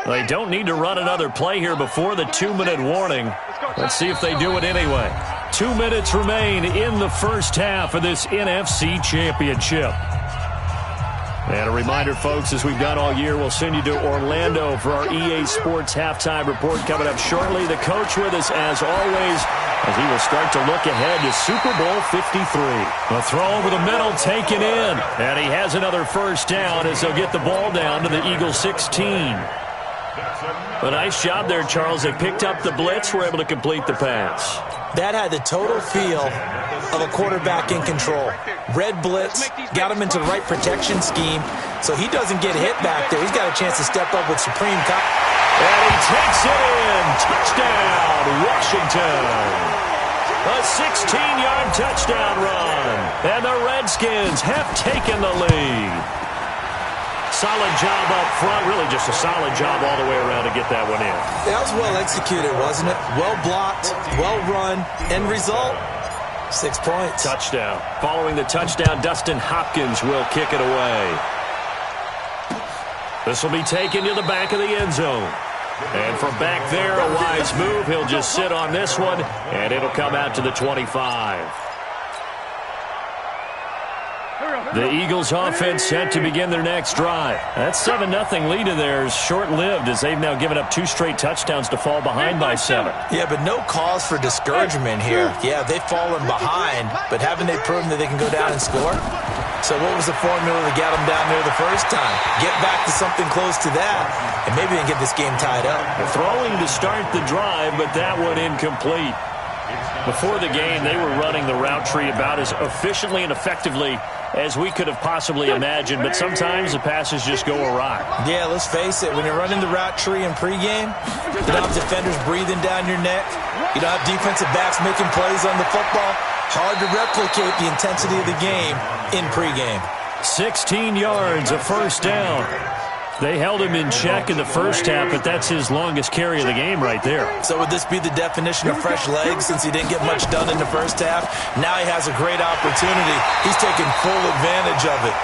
S1: They don't need to run another play here before the 2-minute warning. Let's see if they do it anyway. 2 minutes remain in the first half of this NFC Championship. And a reminder, folks, as we've done all year, we'll send you to Orlando for our EA Sports Halftime Report coming up shortly. The coach with us, as always, as he will start to look ahead to Super Bowl 53. A throw over the middle, taken in. And he has another first down as they'll get the ball down to the Eagles 16. A nice job there, Charles. They picked up the blitz, were able to complete the pass.
S3: That had the total feel of a quarterback in control. Red blitz, got him into the right protection scheme, so he doesn't get hit back there. He's got a chance to step up with supreme confidence.
S1: And he takes it in. Touchdown, Washington. A 16-yard touchdown run. And the Redskins have taken the lead. Solid job up front, really just a solid job all the way around to get that one in.
S3: That was well executed, wasn't it? Well blocked, well run, end result, 6 points.
S1: Touchdown. Following the touchdown, Dustin Hopkins will kick it away. This will be taken to the back of the end zone. And from back there, a wise move. He'll just sit on this one, and it'll come out to the 25. The Eagles offense set to begin their next drive. That 7-0 lead of theirs short-lived as they've now given up 2 straight touchdowns to fall behind by 7.
S3: Yeah, but no cause for discouragement here. Yeah, they've fallen behind, but haven't they proven that they can go down and score? So what was the formula that got them down there the first time? Get back to something close to that, and maybe they can get this game tied up.
S1: Throwing to start the drive, but that one incomplete. Before the game, they were running the route tree about as efficiently and effectively as we could have possibly imagined, but sometimes the passes just go awry.
S3: Yeah, let's face it, when you're running the route tree in pregame, you don't have defenders breathing down your neck. You don't have defensive backs making plays on the football. Hard to replicate the intensity of the game in pregame.
S1: 16 yards, a first down. They held him in check in the first half, but that's his longest carry of the game right there.
S3: So would this be the definition of fresh legs since he didn't get much done in the first half? Now he has a great opportunity. He's taking full advantage of it.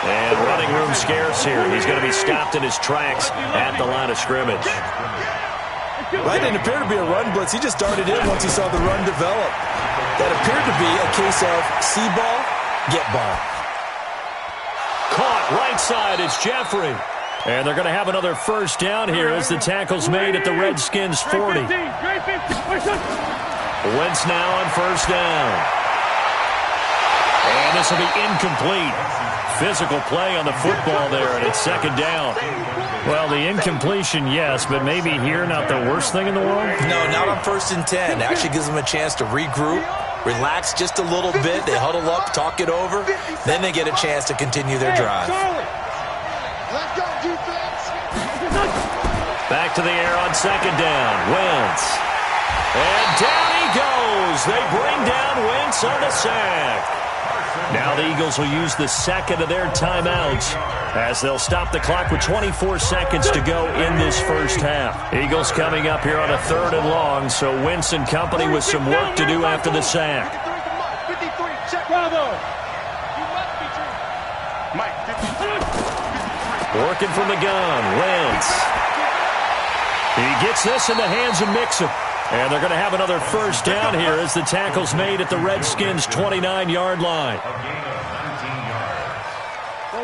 S1: And running room scarce here. He's going to be stopped in his tracks at the line of scrimmage.
S3: That didn't appear to be a run blitz. He just darted in once he saw the run develop. That appeared to be a case of see ball, get ball.
S1: Caught right side, it's Jeffrey. And they're going to have another first down here as the tackle's made at the Redskins' 40. Wentz now on first down. And this will be incomplete. Physical play on the football there, and it's second down. Well, the incompletion, yes, but maybe here not the worst thing in the world?
S3: No, not on 1st and 10. Actually gives them a chance to regroup, relax just a little bit. They huddle up, talk it over. Then they get a chance to continue their drive.
S1: Back to the air on second down. Wentz. And down he goes. They bring down Wentz on the sack. Now the Eagles will use the second of their timeouts as they'll stop the clock with 24 seconds to go in this first half. Eagles coming up here on a 3rd and long, so Wentz and company with some work to do after the sack. Working from the gun, Wentz. He gets this in the hands of Mixon. And they're going to have another first down here as the tackle's made at the Redskins' 29-yard line.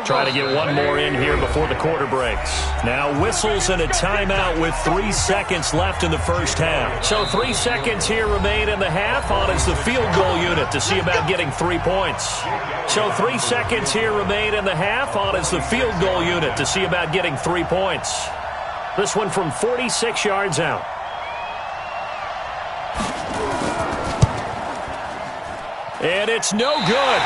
S1: Try to get one more in here before the quarter breaks. Now whistles and a timeout with 3 seconds left in the first half. So 3 seconds here remain in the half on as the field goal unit to see about getting 3 points. So 3 seconds here remain in the half on as the field goal unit to see about getting 3 points. This one from 46 yards out. And it's no good.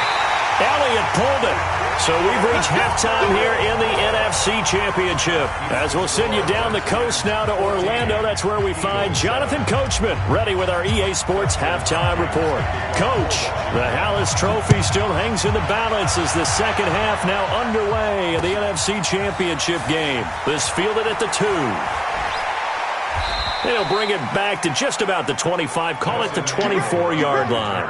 S1: Elliott pulled it. So we've reached halftime here in the NFC Championship. As we'll send you down the coast now to Orlando, that's where we find Jonathan Coachman, ready with our EA Sports Halftime Report. Coach, the Hallis Trophy still hangs in the balance as the second half now underway in the NFC Championship game. This fielded at the 2. They'll bring it back to just about the 25, call it the 24-yard line.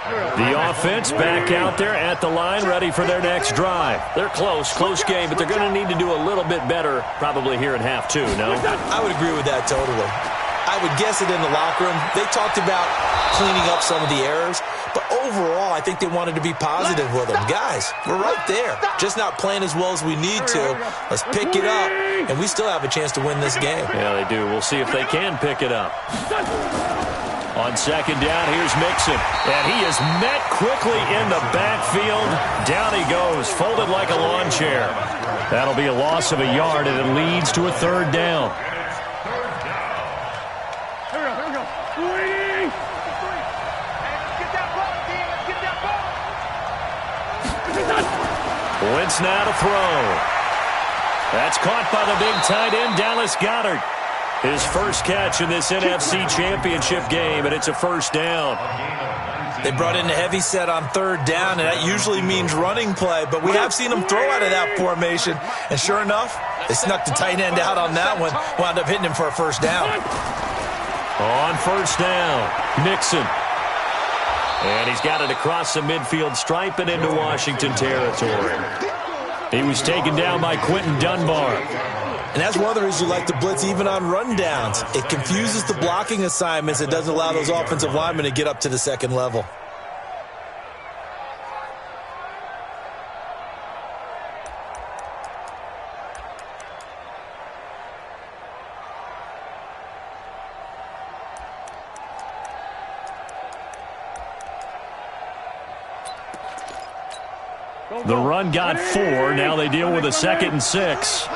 S1: The offense back out there at the line, ready for their next drive. They're close game, but they're going to need to do a little bit better probably here in half 2, no?
S3: I would agree with that totally. I would guess it in the locker room. They talked about cleaning up some of the errors, but overall, I think they wanted to be positive with them. Guys, we're right there. Just not playing as well as we need to. Let's pick it up, and we still have a chance to win this game.
S1: Yeah, they do. We'll see if they can pick it up. On second down, here's Mixon. And he is met quickly in the backfield. Down he goes, folded like a lawn chair. That'll be a loss of a yard, and it leads to a 3rd down. Wentz now to throw. That's caught by the big tight end, Dallas Goedert. His first catch in this NFC Championship game, and it's a first down.
S3: They brought in a heavy set on 3rd down, and that usually means running play, but we have seen them throw out of that formation, and sure enough, they snuck the tight end out on that one, wound up hitting him for a first down.
S1: On first down, Mixon. And he's got it across the midfield stripe and into Washington territory. He was taken down by Quentin Dunbar.
S3: And that's one of the reasons you like to blitz even on rundowns. It confuses the blocking assignments. It doesn't allow those offensive linemen to get up to the second level.
S1: The run got 4. Now they deal with a 2nd and 6.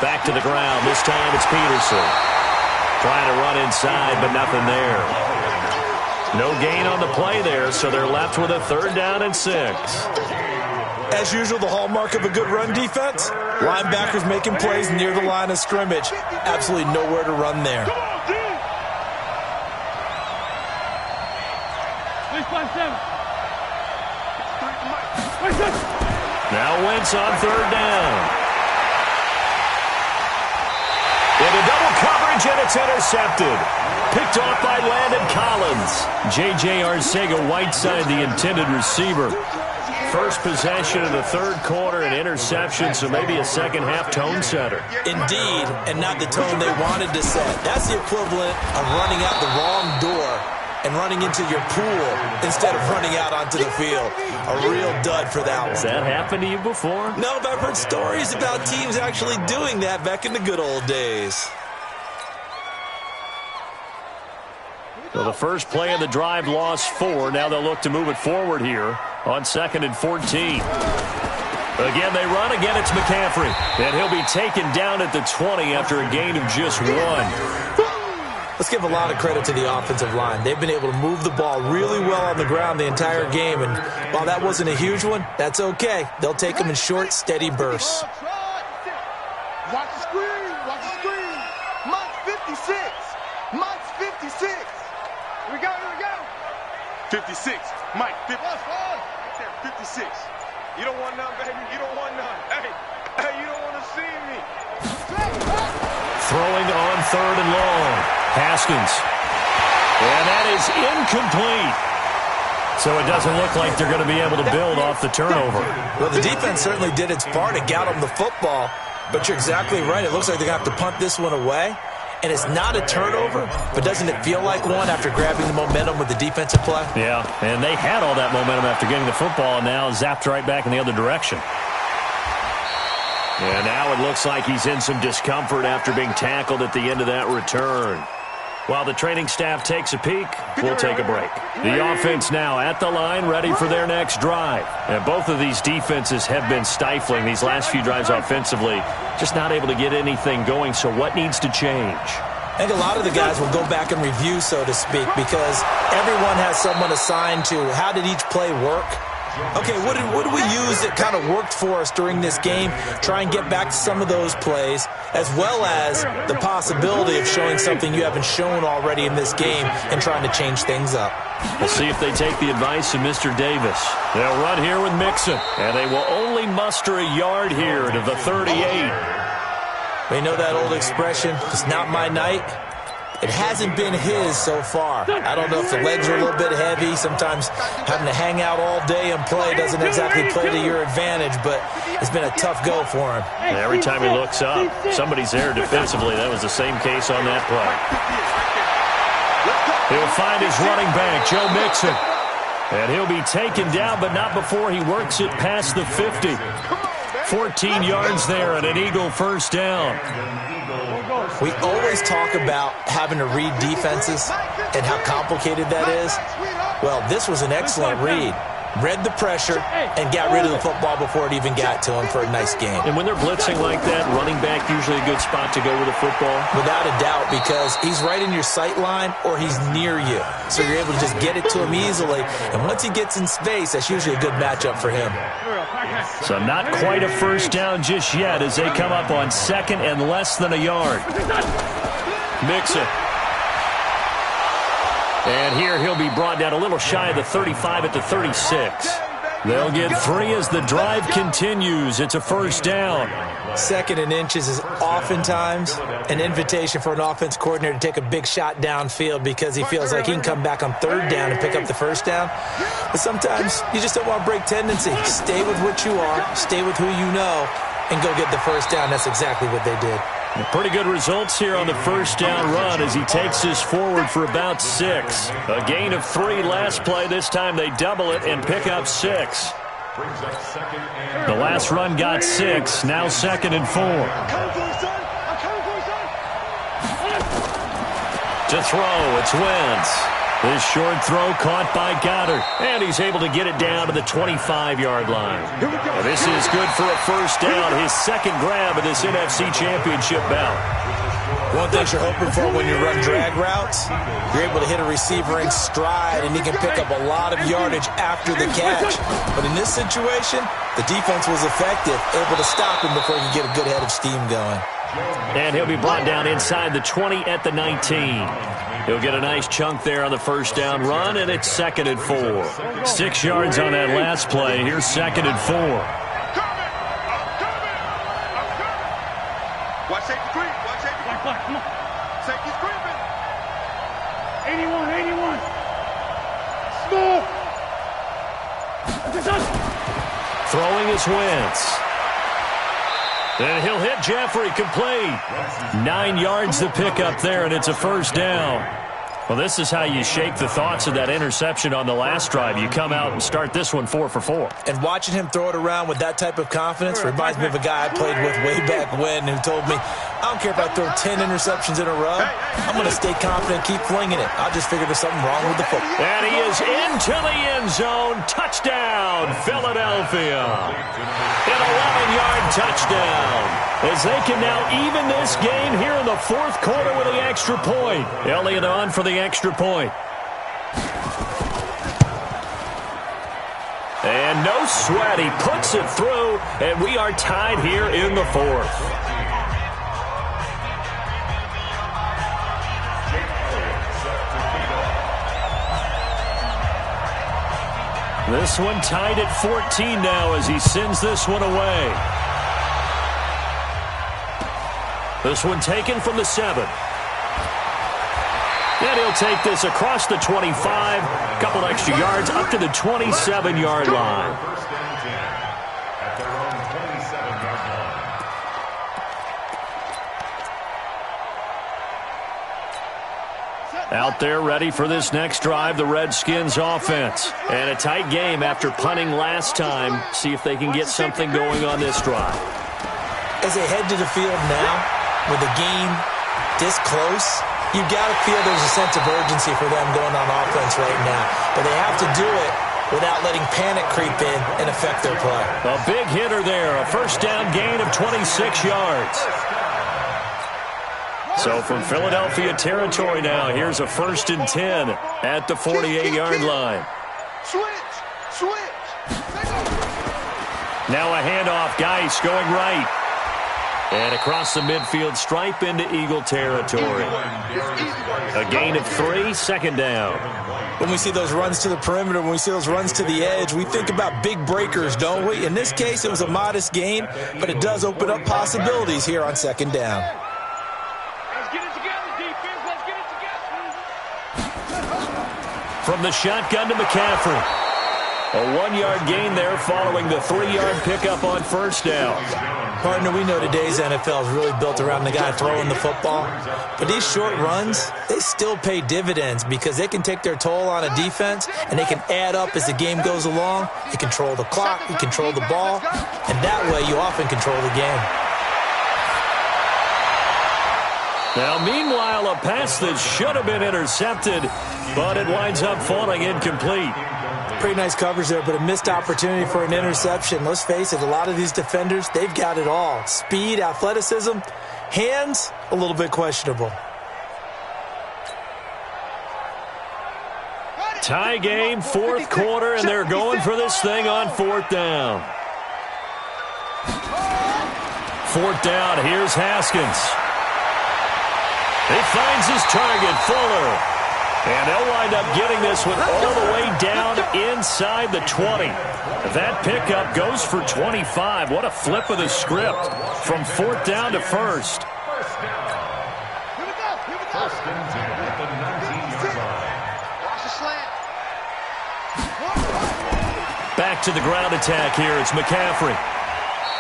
S1: Back to the ground. This time it's Peterson. Trying to run inside, but nothing there. No gain on the play there, so they're left with a 3rd down and 6.
S3: As usual, the hallmark of a good run defense, linebackers making plays near the line of scrimmage. Absolutely nowhere to run there.
S1: Now Wentz on 3rd down. Into double coverage, and it's intercepted. Picked off by Landon Collins. J.J. Arcega-Whiteside, the intended receiver. First possession of the 3rd quarter, an interception, so maybe a second-half tone setter.
S3: Indeed, and not the tone they wanted to set. That's the equivalent of running out the wrong door and running into your pool instead of running out onto the field. A real dud for that one.
S1: Has that happened to you before?
S3: No, but I've heard stories about teams actually doing that back in the good old days.
S1: So the first play of the drive lost 4. Now they'll look to move it forward here on 2nd and 14. Again, they run. Again, it's McCaffrey. And he'll be taken down at the 20 after a gain of just 1.
S3: Let's give a lot of credit to the offensive line. They've been able to move the ball really well on the ground the entire game. And while that wasn't a huge one, that's okay. They'll take them in short, steady bursts.
S2: Watch the screen. Watch the screen. Mike's 56. Mike's 56. Here we go. Here we go. 56. Mike, 56. You don't want none, baby. You don't want none. Hey, you don't want to see me.
S1: Throwing on 3rd and long. Haskins. And that is incomplete. So it doesn't look like they're going to be able to build off the turnover.
S3: Well, the defense certainly did its part to get them the football. But you're exactly right. It looks like they're going to have to punt this one away. And it's not a turnover, but doesn't it feel like one after grabbing the momentum with the defensive play?
S1: Yeah, and they had all that momentum after getting the football and now zapped right back in the other direction. And now it looks like he's in some discomfort after being tackled at the end of that return. While the training staff takes a peek, we'll take a break. The offense now at the line, ready for their next drive. And both of these defenses have been stifling these last few drives offensively, just not able to get anything going. So what needs to change?
S3: I think a lot of the guys will go back and review, so to speak, because everyone has someone assigned to how did each play work. Okay, what did we use that kind of worked for us during this game? Try and get back to some of those plays, as well as the possibility of showing something you haven't shown already in this game and trying to change things up.
S1: We'll see if they take the advice of Mr. Davis. They'll run here with Mixon, and they will only muster a yard here to the 38.
S3: We know that old expression, it's not my night. It hasn't been his so far. I don't know if the legs are a little bit heavy. Sometimes having to hang out all day and play doesn't exactly play to your advantage, but it's been a tough go for him.
S1: And every time he looks up, somebody's there defensively. That was the same case on that play. He'll find his running back, Joe Mixon. And he'll be taken down, but not before he works it past the 50. 14 yards there and an Eagle first down.
S3: We always talk about having to read defenses and how complicated that is. Well, this was an excellent read. Read the pressure and got rid of the football before it even got to him for a nice game.
S1: And when they're blitzing like that, running back usually a good spot to go with the football?
S3: Without a doubt, because he's right in your sight line or he's near you. So you're able to just get it to him easily. And once he gets in space, that's usually a good matchup for him.
S1: So not quite a first down just yet as they come up on 2nd and less than a yard. Mixon. And here he'll be brought down a little shy of the 35 at the 36. They'll get 3 as the drive continues. It's a first down.
S3: 2nd and inches is oftentimes an invitation for an offense coordinator to take a big shot downfield because he feels like he can come back on 3rd down and pick up the first down. But sometimes you just don't want to break tendency. Stay with what you are. Stay with who you know. and go get the first down. That's exactly what they did.
S1: Pretty good results here on the first down run as he takes this forward for about 6. A gain of 3 last play. This time they double it and pick up 6. The last run got 6. Now 2nd and 4. To throw, it's Wentz. This short throw caught by Goddard, and he's able to get it down to the 25-yard line. Well, this is good for a first down, his 2nd grab of this NFC Championship bout.
S3: One thing you're hoping for when you run drag routes, you're able to hit a receiver in stride, and he can pick up a lot of yardage after the catch. But in this situation, the defense was effective, able to stop him before he could get a good head of steam going.
S1: And he'll be brought down inside the 20 at the 19. He'll get a nice chunk there on the first down run, and it's 2nd and 4. 6 yards on that last play. Here's 2nd and 4.
S2: Watch safety creep. Watch safety creep. Come on. Safety's creeping. 81. Small.
S1: Throwing is Wentz. And he'll hit Jeffrey complete. 9 yards to pick up there, and it's a first down. Well, this is how you shake the thoughts of that interception on the last drive. You come out and start this one 4 for 4.
S3: And watching him throw it around with that type of confidence reminds me of a guy I played with way back when who told me, I don't care if I throw 10 interceptions in a row. I'm going to stay confident, keep flinging it. I just figured there's something wrong with the football.
S1: And he is into the end zone. Touchdown, Philadelphia. An 11-yard touchdown. As they can now even this game here in the 4th quarter with the extra point. Elliott on for the extra point. And no sweat. He puts it through, and we are tied here in the 4th. This one tied at 14 now as he sends this one away. This one taken from the 7. And he'll take this across the 25. A couple extra yards up to the 27-yard line.
S4: First and 10 at their own 27-yard line.
S1: Out there ready for this next drive, the Redskins offense. And a tight game after punting last time. See if they can get something going on this drive.
S3: As they head to the field now, with the game this close, you've got to feel there's a sense of urgency for them going on offense right now. But they have to do it without letting panic creep in and affect their play.
S1: A big hitter there, a first down gain of 26 yards. So from Philadelphia territory now, here's a 1st and 10 at the 48-yard line.
S2: Switch.
S1: Now a handoff, Geis going right. And across the midfield stripe into Eagle territory. A gain of 3, 2nd down.
S3: When we see those runs to the perimeter, when we see those runs to the edge, we think about big breakers, don't we? In this case, it was a modest gain, but it does open up possibilities here on 2nd down.
S2: Let's get it together, defense. Let's get it together.
S1: From the shotgun to McCaffrey. A 1-yard gain there following the 3-yard pickup on first down.
S3: Partner, we know today's NFL is really built around the guy throwing the football. But these short runs, they still pay dividends because they can take their toll on a defense and they can add up as the game goes along. You control the clock, you control the ball, and that way you often control the game.
S1: Now, meanwhile, a pass that should have been intercepted, but it winds up falling incomplete.
S3: Pretty nice coverage there, but a missed opportunity for an interception. Let's face it, a lot of these defenders, they've got it all. Speed, athleticism, hands, a little bit questionable.
S1: Tie game, 4th quarter, and they're going for this thing on 4th down. 4th down, here's Haskins. He finds his target, Fuller. And they'll wind up getting this one all the way down inside the 20. That pickup goes for 25. What a flip of the script from 4th down to 1st.
S4: First down. First and 10 at the 19-yard line.
S2: Watch the slant.
S1: Back to the ground attack here. It's McCaffrey.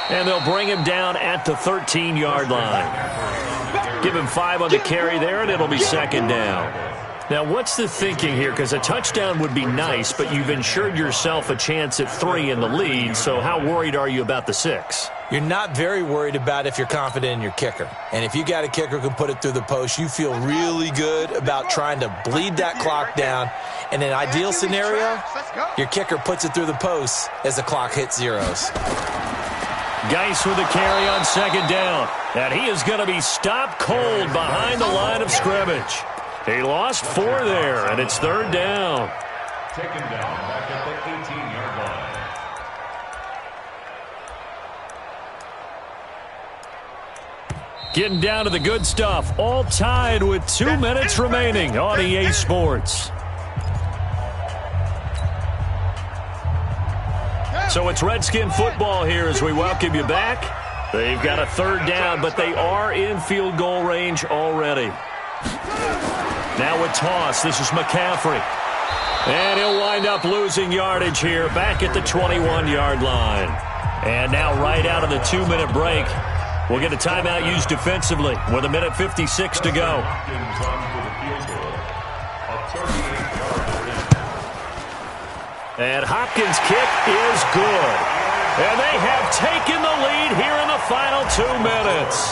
S1: And they'll bring him down at the 13-yard line. Give him 5 on the carry there, and it'll be second down. Now, what's the thinking here? Because a touchdown would be nice, but you've ensured yourself a chance at 3 in the lead, so how worried are you about the 6?
S3: You're not very worried about if you're confident in your kicker. And if you got a kicker who can put it through the post, you feel really good about trying to bleed that clock down. In an ideal scenario, your kicker puts it through the post as the clock hits zeros.
S1: Geis with the carry on second down. And he is going to be stopped cold behind the line of scrimmage. He lost 4 there, and it's third down.
S4: Taken down back at the 18-yard line.
S1: Getting down to the good stuff. All tied with 2 minutes remaining on EA Sports. So it's Redskin football here as we welcome you back. They've got a third down, but they are in field goal range already. Now with toss, this is McCaffrey. And he'll wind up losing yardage here back at the 21-yard line. And now right out of the 2-minute break, we'll get a timeout used defensively with 1:56 to go. And Hopkins' kick is good. And they have taken the lead here in the final 2 minutes.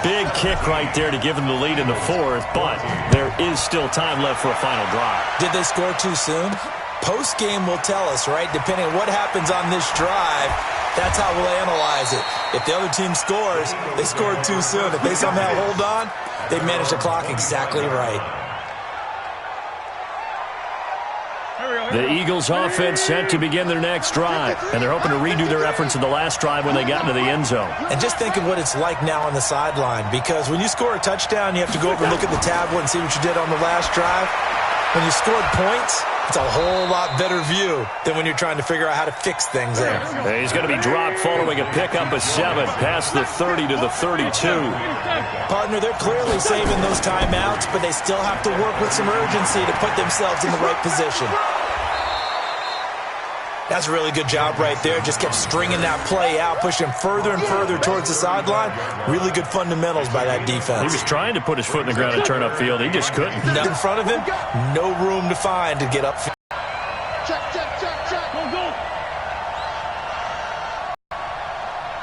S1: Big kick right there to give them the lead in the 4th, but there is still time left for a final drive.
S3: Did they score too soon? Post-game will tell us, right? Depending on what happens on this drive, that's how we'll analyze it. If the other team scores, they scored too soon. If they somehow hold on, they manage the clock exactly right.
S1: The Eagles offense set to begin their next drive, and they're hoping to redo their efforts in the last drive when they got into the end zone.
S3: And just think of what it's like now on the sideline, because when you score a touchdown, you have to go over and look at the tablet and see what you did on the last drive. When you scored points, it's a whole lot better view than when you're trying to figure out how to fix things there.
S1: And he's going to be dropped following a pickup of 7 past the 30 to the 32.
S3: Partner, they're clearly saving those timeouts, but they still have to work with some urgency to put themselves in the right position. That's a really good job right there. Just kept stringing that play out, pushing him further and further towards the sideline. Really good fundamentals by that defense.
S1: He was trying to put his foot in the ground and turn upfield. He just couldn't.
S3: In front of him, no room to find to get upfield.
S2: Check. Go.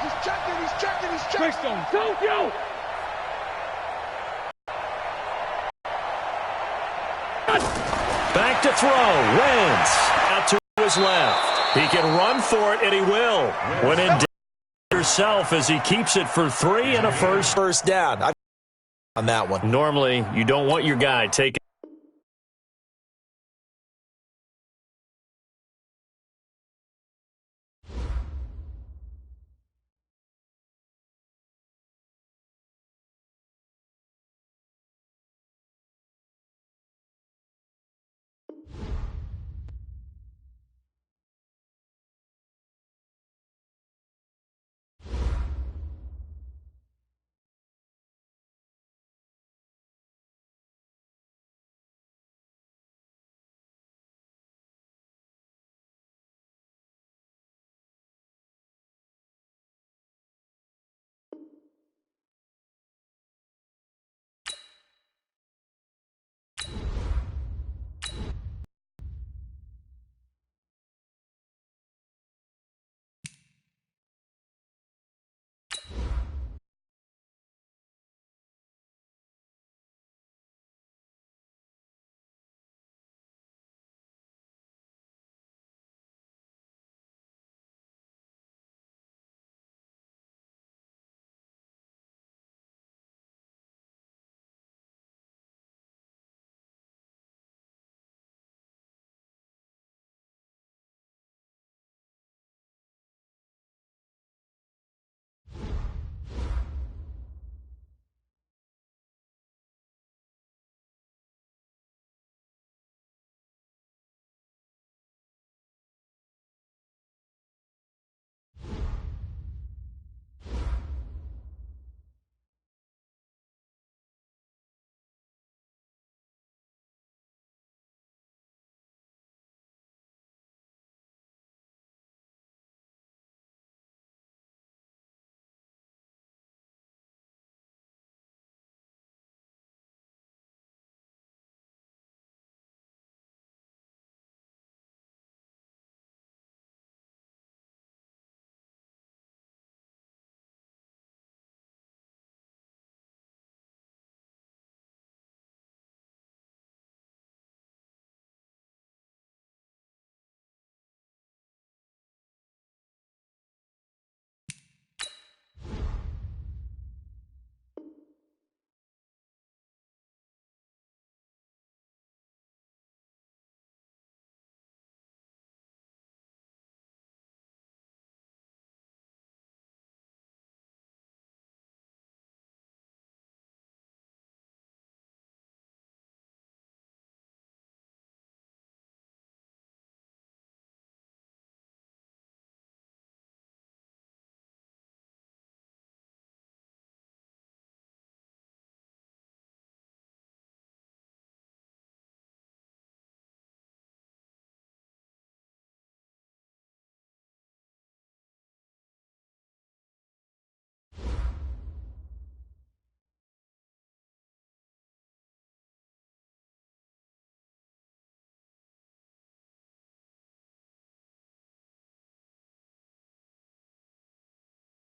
S2: He's checking. Quickstone, don't go.
S1: Back to throw. Wentz out to his left. He can run for it, and he will. When in doubt yourself as he keeps it for 3 and a first
S3: down. On that one.
S1: Normally, you don't want your guy taking